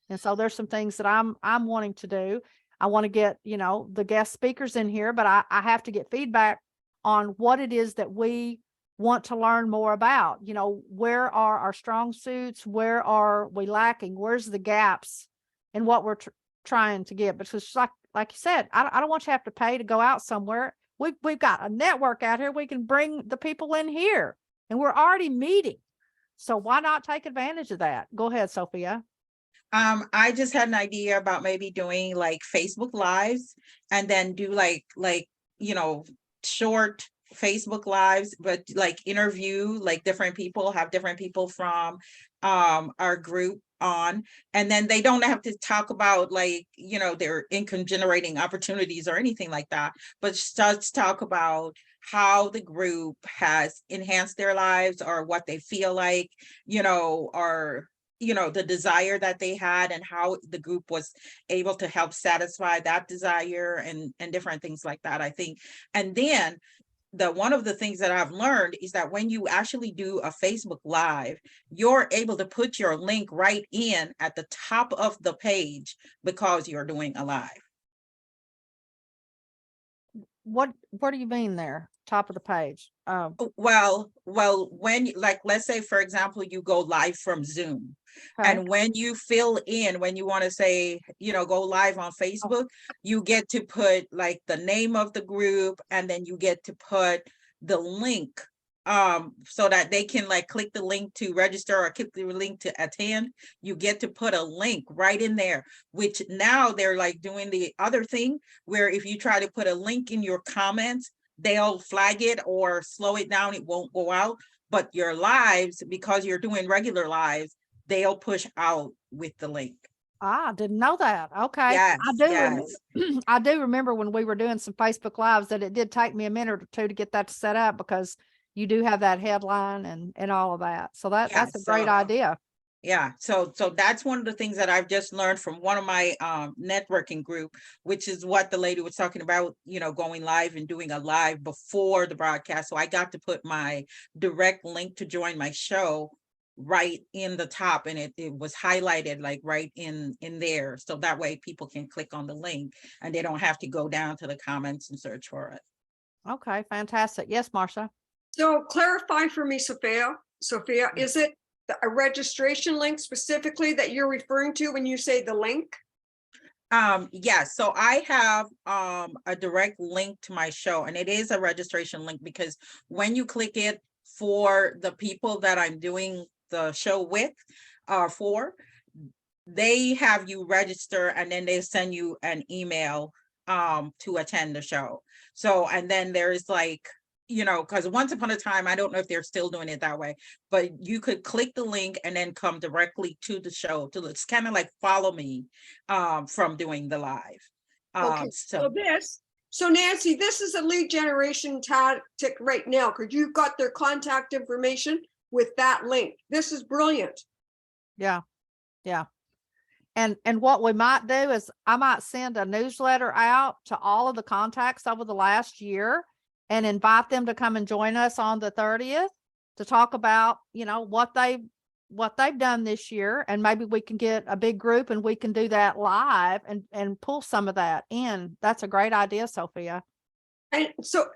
And so there's some things that I'm wanting to do. I want to get, you know, the guest speakers in here, but I have to get feedback on what it is that we want to learn more about. You know, where are our strong suits? Where are we lacking? Where's the gaps in what we're trying to get? Because like you said, I don't want you to have to pay to go out somewhere. We've got a network out here. We can bring the people in here and we're already meeting. So why not take advantage of that? Go ahead, Sophia. I just had an idea about maybe doing like Facebook Lives and then do like, you know, short Facebook Lives, but like interview like different people, have different people from our group on, and then they don't have to talk about like, you know, their income generating opportunities or anything like that, but just talk about how the group has enhanced their lives or what they feel like, you know, or you know, the desire that they had and how the group was able to help satisfy that desire and different things like that, I think. And then one of the things that I've learned is that when you actually do a Facebook Live, you're able to put your link right in at the top of the page because you're doing a live. What do you mean there? Top of the page? Well, when like, let's say, for example, you go live from Zoom. Okay. And when you fill in, when you want to say, you know, go live on Facebook, you get to put like the name of the group, and then you get to put the link so that they can like click the link to register or click the link to attend. You get to put a link right in there, which now they're like doing the other thing where if you try to put a link in your comments, they'll flag it or slow it down. It won't go out. But your lives, because you're doing regular lives, they'll push out with the link. I didn't know that. Okay. Yes, I do remember when we were doing some Facebook Lives that it did take me a minute or two to get that set up because you do have that headline and all of that. So that's a great idea. Yeah, so that's one of the things that I've just learned from one of my networking group, which is what the lady was talking about, you know, going live and doing a live before the broadcast. So I got to put my direct link to join my show right in the top, and it was highlighted like right in there. So that way people can click on the link and they don't have to go down to the comments and search for it. Okay, fantastic. Yes, Marsha. So clarify for me, Sophia, is it a registration link specifically that you're referring to when you say the link? Yes, so I have a direct link to my show, and it is a registration link because when you click it for the people that I'm doing the show with for, they have you register and then they send you an email to attend the show. So, and then there's like, you know, because once upon a time, I don't know if they're still doing it that way, but you could click the link and then come directly to the show. It's kind of like follow me from doing the live. Okay, so Nancy, this is a lead generation tactic right now because you've got their contact information with that link. This is brilliant. Yeah. And what we might do is I might send a newsletter out to all of the contacts over the last year and invite them to come and join us on the 30th to talk about, you know, what they've done this year. And maybe we can get a big group and we can do that live and pull some of that in. That's a great idea, Sophia. And so,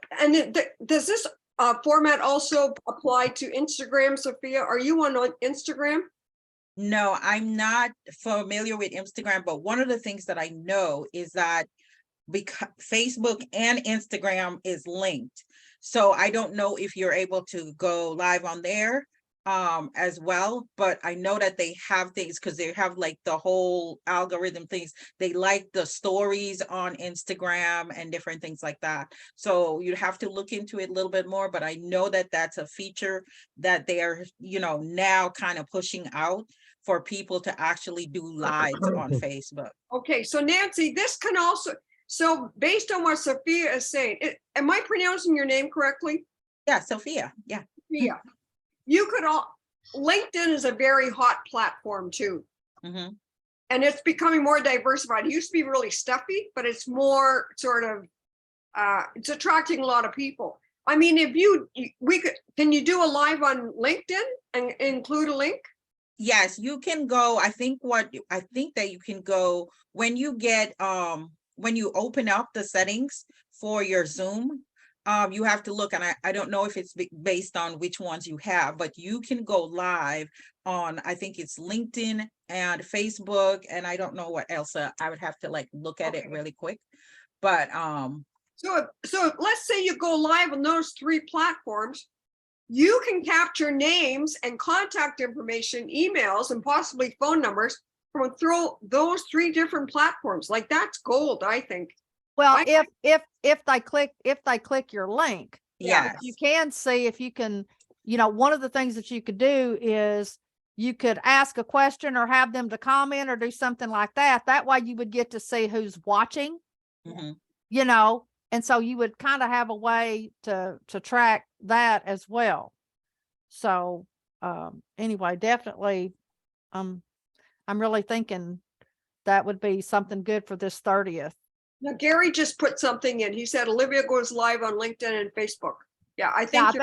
does this format also apply to Instagram, Sophia? Are you on Instagram? No, I'm not familiar with Instagram, but one of the things that I know is that because Facebook and Instagram is linked. So I don't know if you're able to go live on there as well, but I know that they have things because they have like the whole algorithm things. They like the stories on Instagram and different things like that. So you'd have to look into it a little bit more, but I know that that's a feature that they're, now kind of pushing out for people to actually do lives on Facebook. Okay, so Nancy, this can also, so based on what Sophia is saying, am I pronouncing your name correctly? Yeah, Sophia. Yeah. Yeah. You could LinkedIn is a very hot platform too. Mhm. And it's becoming more diversified. It used to be really stuffy, but it's more sort of, it's attracting a lot of people. I mean, can you do a live on LinkedIn and include a link? Yes, you can go. I think that you can go when you get when you open up the settings for your Zoom, you have to look, and I don't know if it's based on which ones you have, but you can go live on, I think it's LinkedIn and Facebook, and I don't know what else. I would have to like look at it really quick, but So let's say you go live on those 3 platforms. You can capture names and contact information, emails, and possibly phone numbers from those 3 different platforms. Like, that's gold, I think. Well, if they click your link, yes. you can see if you can, one of the things that you could do is you could ask a question or have them to comment or do something like that. That way you would get to see who's watching, Mhm. And so you would kind of have a way to track that as well. So anyway, definitely, I'm really thinking that would be something good for this 30th. Now, Gary just put something in. He said Olivia goes live on LinkedIn and Facebook. Yeah, I think.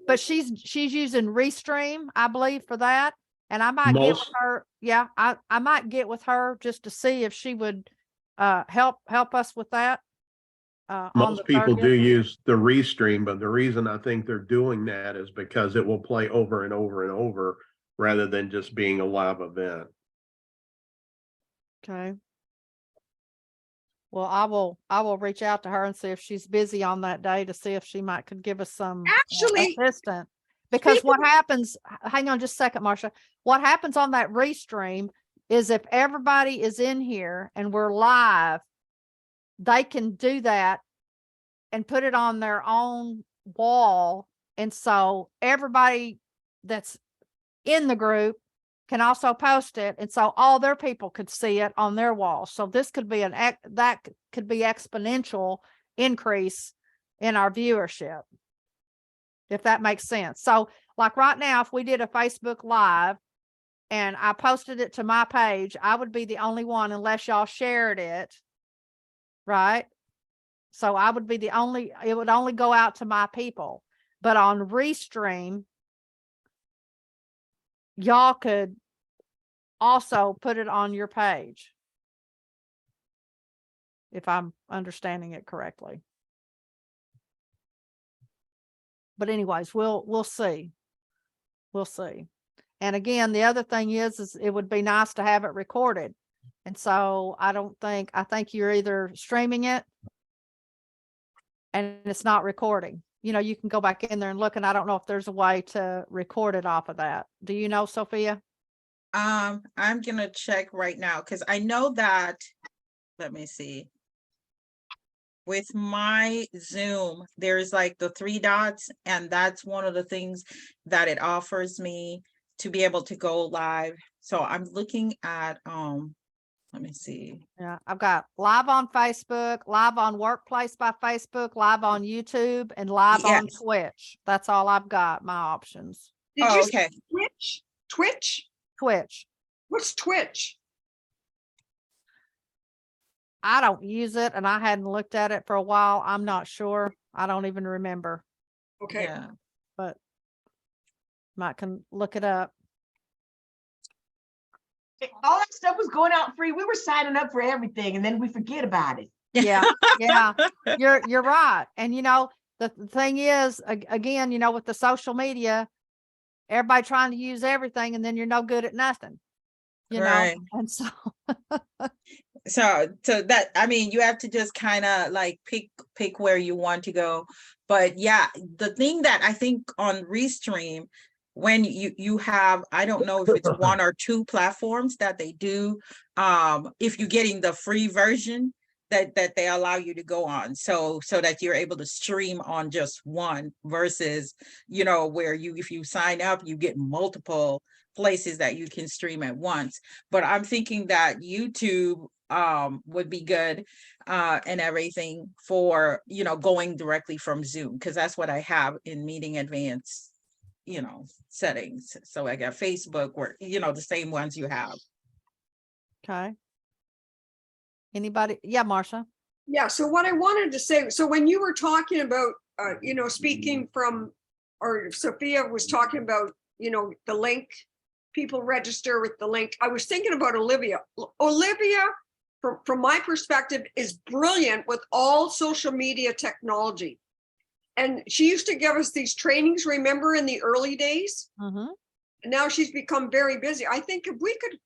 But she's using Restream, I believe, for that. And I might get with her. Yeah, I might get with her just to see if she would help us with that. Most people do use the Restream, but the reason I think they're doing that is because it will play over and over and over rather than just being a live event. Okay. Well, I will reach out to her and see if she's busy on that day to see if she could give us some assistance. Because what happens, hang on just a second, Marcia. What happens on that Restream is if everybody is in here and we're live, they can do that and put it on their own wall. And so everybody that's in the group can also post it. And so all their people could see it on their wall. So this could be that could be exponential increase in our viewership, if that makes sense. So like right now, if we did a Facebook Live and I posted it to my page, I would be the only one unless y'all shared it. Right? So I would be it would only go out to my people. But on Restream, y'all could also put it on your page, if I'm understanding it correctly. But anyways, we'll see. We'll see. And again, the other thing is it would be nice to have it recorded. And so I think you're either streaming it and it's not recording. You can go back in there and look, and I don't know if there's a way to record it off of that. Do you know, Sophia? I'm gonna check right now because I know that, let me see. With my Zoom, there's like the 3 dots, and that's one of the things that it offers me to be able to go live. So I'm looking at, let me see. Yeah, I've got live on Facebook, live on Workplace by Facebook, live on YouTube, and live on Twitch. That's all I've got, my options. Did you okay. say Twitch? Twitch. What's Twitch? I don't use it, and I hadn't looked at it for a while. I'm not sure. I don't even remember. Okay. Yeah. But might can look it up. All that stuff was going out free. We were signing up for everything, and then we forget about it. Yeah, yeah. You're right. And the thing is, again, with the social media, everybody trying to use everything, and then you're no good at nothing, Right. and so. So that, I mean, you have to just kind of like pick where you want to go. But yeah, the thing that I think on Restream, when you have, I don't know if it's one or two platforms that they do, if you're getting the free version that they allow you to go on, so that you're able to stream on just one, versus where if you sign up, you get multiple places that you can stream at once. But I'm thinking that YouTube would be good and everything for going directly from Zoom, because that's what I have in meeting advanced settings. So I got Facebook, where the same ones you have. Okay. Anybody? Yeah, Marcia. Yeah, so what I wanted to say, so when you were talking about, speaking from, or Sophia was talking about, the link, people register with the link. I was thinking about Olivia. Olivia, from my perspective, is brilliant with all social media technology. And she used to give us these trainings, remember, in the early days? Mm-hmm. And now she's become very busy. I think if we could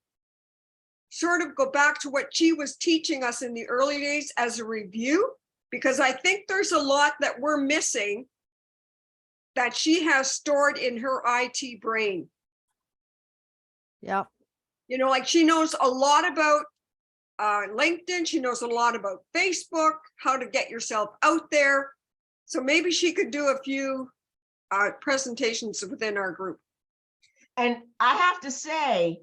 sort of go back to what she was teaching us in the early days as a review, because I think there's a lot that we're missing that she has stored in her IT brain. Yep. Like she knows a lot about LinkedIn. She knows a lot about Facebook, how to get yourself out there. So maybe she could do a few presentations within our group. And I have to say,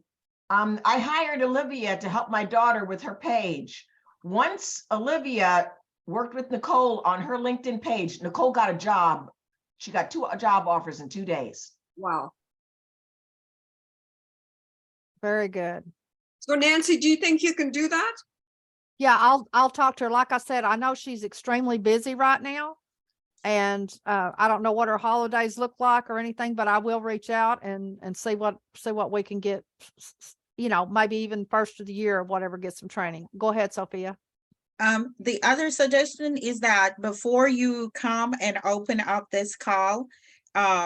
I hired Olivia to help my daughter with her page. Once Olivia worked with Nicole on her LinkedIn page, Nicole got a job. She got 2 job offers in 2 days. Wow. Very good. So Nancy, do you think you can do that? Yeah, I'll talk to her. Like I said, I know she's extremely busy right now, and I don't know what her holidays look like or anything, but I will reach out and see what we can get, maybe even first of the year or whatever, get some training. Go ahead, Sophia. The other suggestion is that before you come and open up this call,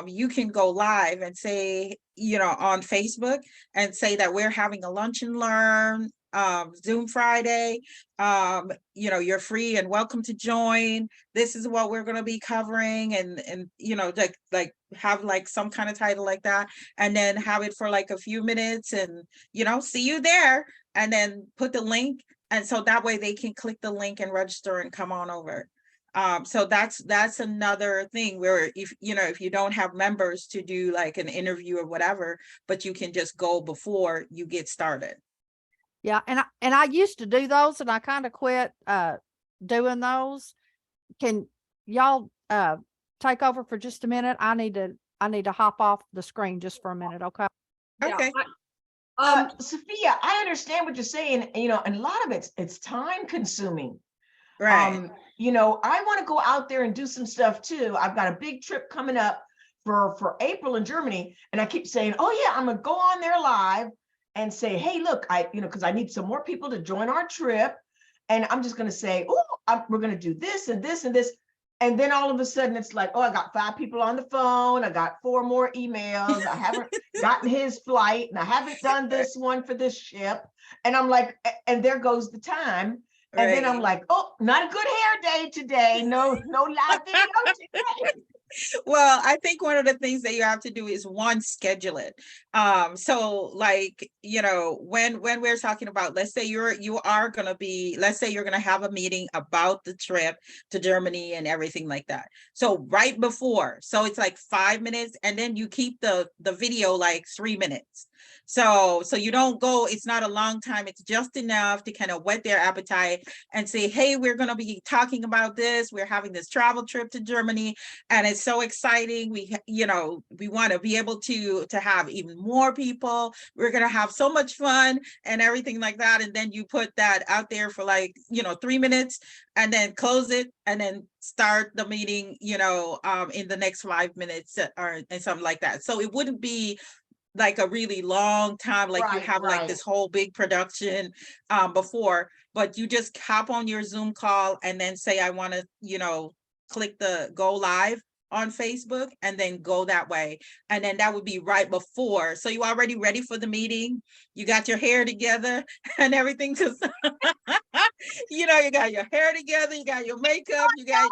you can go live and say, on Facebook, and say that we're having a lunch and learn Zoom Friday. You're free and welcome to join. This is what we're going to be covering, and like have like some kind of title like that, and then have it for like a few minutes, and see you there, and then put the link, and so that way they can click the link and register and come on over. So that's another thing where if you don't have members to do like an interview or whatever, but you can just go before you get started. Yeah, and I used to do those, and I kind of quit doing those. Can y'all take over for just a minute? I need to hop off the screen just for a minute, okay? Okay. Sophia, I understand what you're saying, and a lot of it's time consuming. Right. I want to go out there and do some stuff too. I've got a big trip coming up for April in Germany, and I keep saying, oh yeah, I'm gonna go on there live and say, hey, look, because I need some more people to join our trip, and I'm just gonna say, oh, we're gonna do this and this and this, and then all of a sudden it's like, oh, I got 5 people on the phone, I got 4 more emails, I haven't gotten his flight, and I haven't done this one for this ship, and I'm like, and there goes the time. And then I'm like, oh, not a good hair day today. No live video today. Well, I think one of the things that you have to do is schedule it. So like, when we're talking about, let's say you are going to be, let's say you're going to have a meeting about the trip to Germany and everything like that. So right before, so it's like 5 minutes, and then you keep the video like 3 minutes. So you don't go, it's not a long time. It's just enough to kind of whet their appetite and say, hey, we're going to be talking about this. We're having this travel trip to Germany, and it's so exciting. We want to be able to have even more people. We're going to have so much fun and everything like that. And then you put that out there for like, 3 minutes, and then close it, and then start the meeting, in the next 5 minutes and something like that. So it wouldn't be like a really long time, like you have like this whole big production before, but you just hop on your Zoom call and then say, I want to, click the go live on Facebook and then go that way. And then that would be right before. So you already ready for the meeting. You got your hair together and everything. Cause you know, you got your hair together, you got your makeup, you got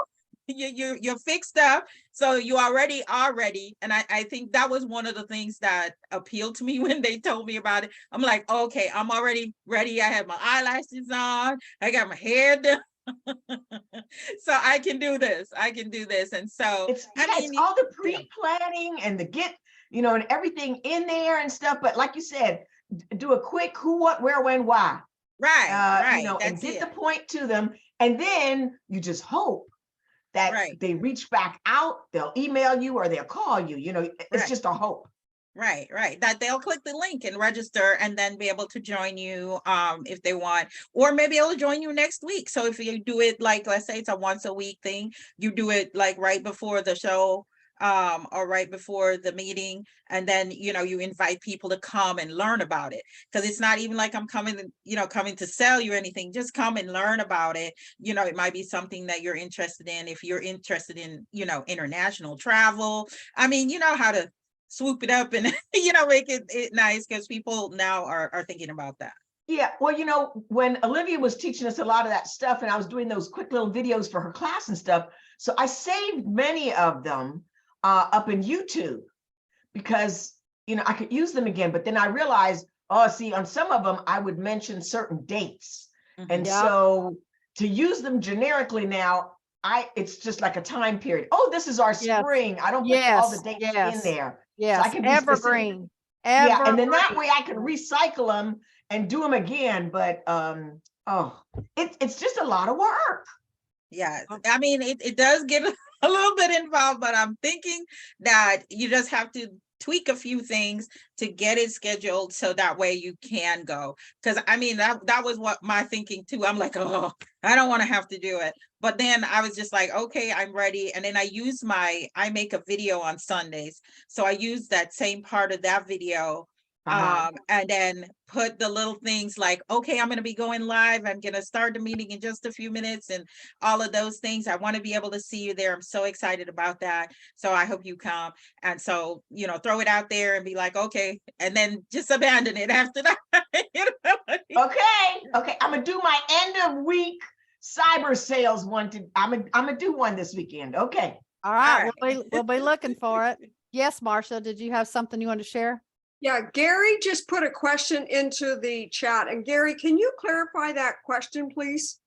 you're fixed up. So you already are ready. And I think that was one of the things that appealed to me when they told me about it. I'm like, okay, I'm already ready. I have my eyelashes on, I got my hair done. So I can do this. I can do this. And so It's, it's all the pre-planning and the get, and everything in there and stuff. But like you said, do a quick who, what, where, when, why. right, right. And get the point to them. And then you just hope that they reach back out, they'll email you or they'll call you, it's just a hope. Right, that they'll click the link and register and then be able to join you if they want, or maybe it'll join you next week. So if you do it like, let's say it's a once a week thing, you do it like right before the show or right before the meeting, and then you invite people to come and learn about it, because it's not even like I'm coming to sell you anything. Just come and learn about it. It might be something that you're interested in. If you're interested in international travel, I mean, you know how to swoop it up and make it nice, because people now are thinking about that. Yeah, well, when Olivia was teaching us a lot of that stuff and I was doing those quick little videos for her class and stuff, so I saved many of them up in YouTube because I could use them again. But then I realized, on some of them I would mention certain dates, and so to use them generically now, it's just like a time period. Oh, this is our spring. I don't put all the dates in there. Yes, so I can be evergreen. Yeah, and then that way I can recycle them and do them again. But it's just a lot of work. Yeah, I mean, it does get a little bit involved, but I'm thinking that you just have to tweak a few things to get it scheduled so that way you can go. Because I mean, that was what my thinking too. I'm like, oh, I don't want to have to do it. But then I was just like, okay, I'm ready. And then I make a video on Sundays. So I use that same part of that video and then put the little things like, okay, I'm going to be going live. I'm going to start the meeting in just a few minutes and all of those things. I want to be able to see you there. I'm so excited about that. So I hope you come. And so, throw it out there and be like, okay, and then just abandon it after that. Okay. I'm going to do my end of week cyber sales one. I'm going to do one this weekend. Okay. All right. We'll be looking for it. Yes, Marsha, did you have something you want to share? Yeah, Gary just put a question into the chat. And Gary, can you clarify that question, please?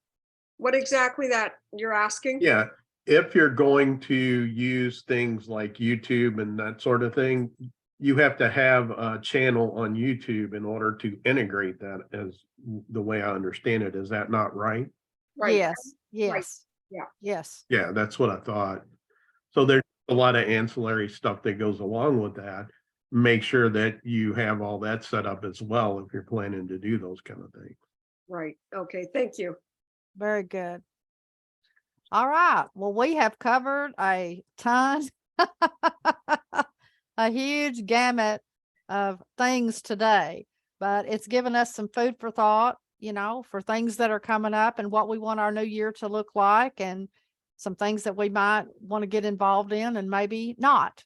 What exactly that you're asking? Yeah, if you're going to use things like YouTube and that sort of thing, you have to have a channel on YouTube in order to integrate that, as the way I understand it. Is that not right? Right. Yes. Right. Yeah. Yes. Yeah, that's what I thought. So there's a lot of ancillary stuff that goes along with that. Make sure that you have all that set up as well if you're planning to do those kind of things. Right. Okay. Thank you. Very good. All right. Well, we have covered a ton, a huge gamut of things today, but it's given us some food for thought, for things that are coming up and what we want our new year to look like, and some things that we might want to get involved in and maybe not.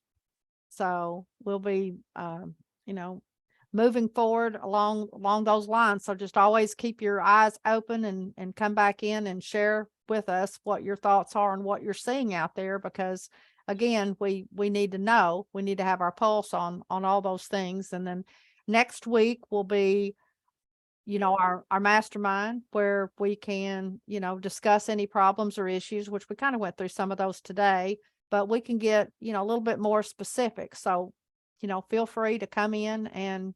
So we'll be, moving forward along those lines. So just always keep your eyes open and come back in and share with us what your thoughts are and what you're seeing out there, because again, we need to know, we need to have our pulse on all those things. And then next week will be, our mastermind, where we can, discuss any problems or issues, which we kind of went through some of those today, but we can get, a little bit more specific. So, feel free to come in and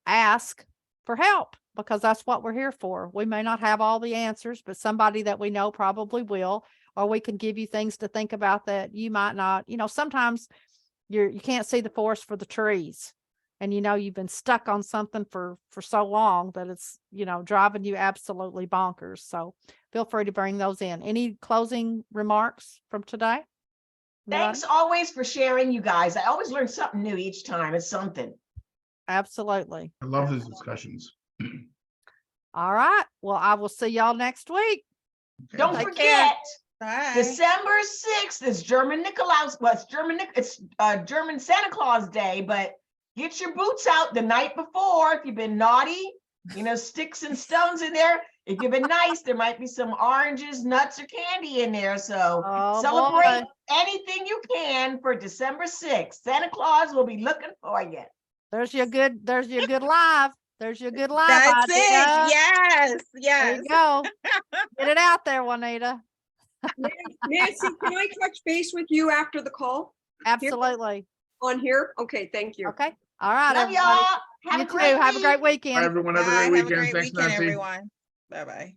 ask for help, because that's what we're here for. We may not have all the answers, but somebody that we know probably will, or we can give you things to think about that you might not. Sometimes you can't see the forest for the trees, and you've been stuck on something for so long that it's driving you absolutely bonkers. So feel free to bring those in. Any closing remarks from today? Thanks always for sharing, you guys. I always learn something new each time. It's something. Absolutely. I love these discussions. All right. Well, I will see y'all next week. Don't Take forget, Bye. December 6th is German Nikolaus, well, it's German Santa Claus Day, but get your boots out the night before. If you've been naughty, sticks and stones in there. If you've been nice, there might be some oranges, nuts, or candy in there. So Oh, celebrate boy. anything you can for December 6th. Santa Claus will be looking for you. There's your good live. There's your good live That's idea. it. Yes, There yes. you go. Get it out there, Juanita. Nancy, can I touch base with you after the call Absolutely. on here? Okay, thank you. Okay. All right, Love everybody. y'all. Have You a too. great Have a great week. weekend. Bye, everyone. Have a Bye. great Have a weekend. great Thanks, weekend, Nancy. everyone. Bye-bye.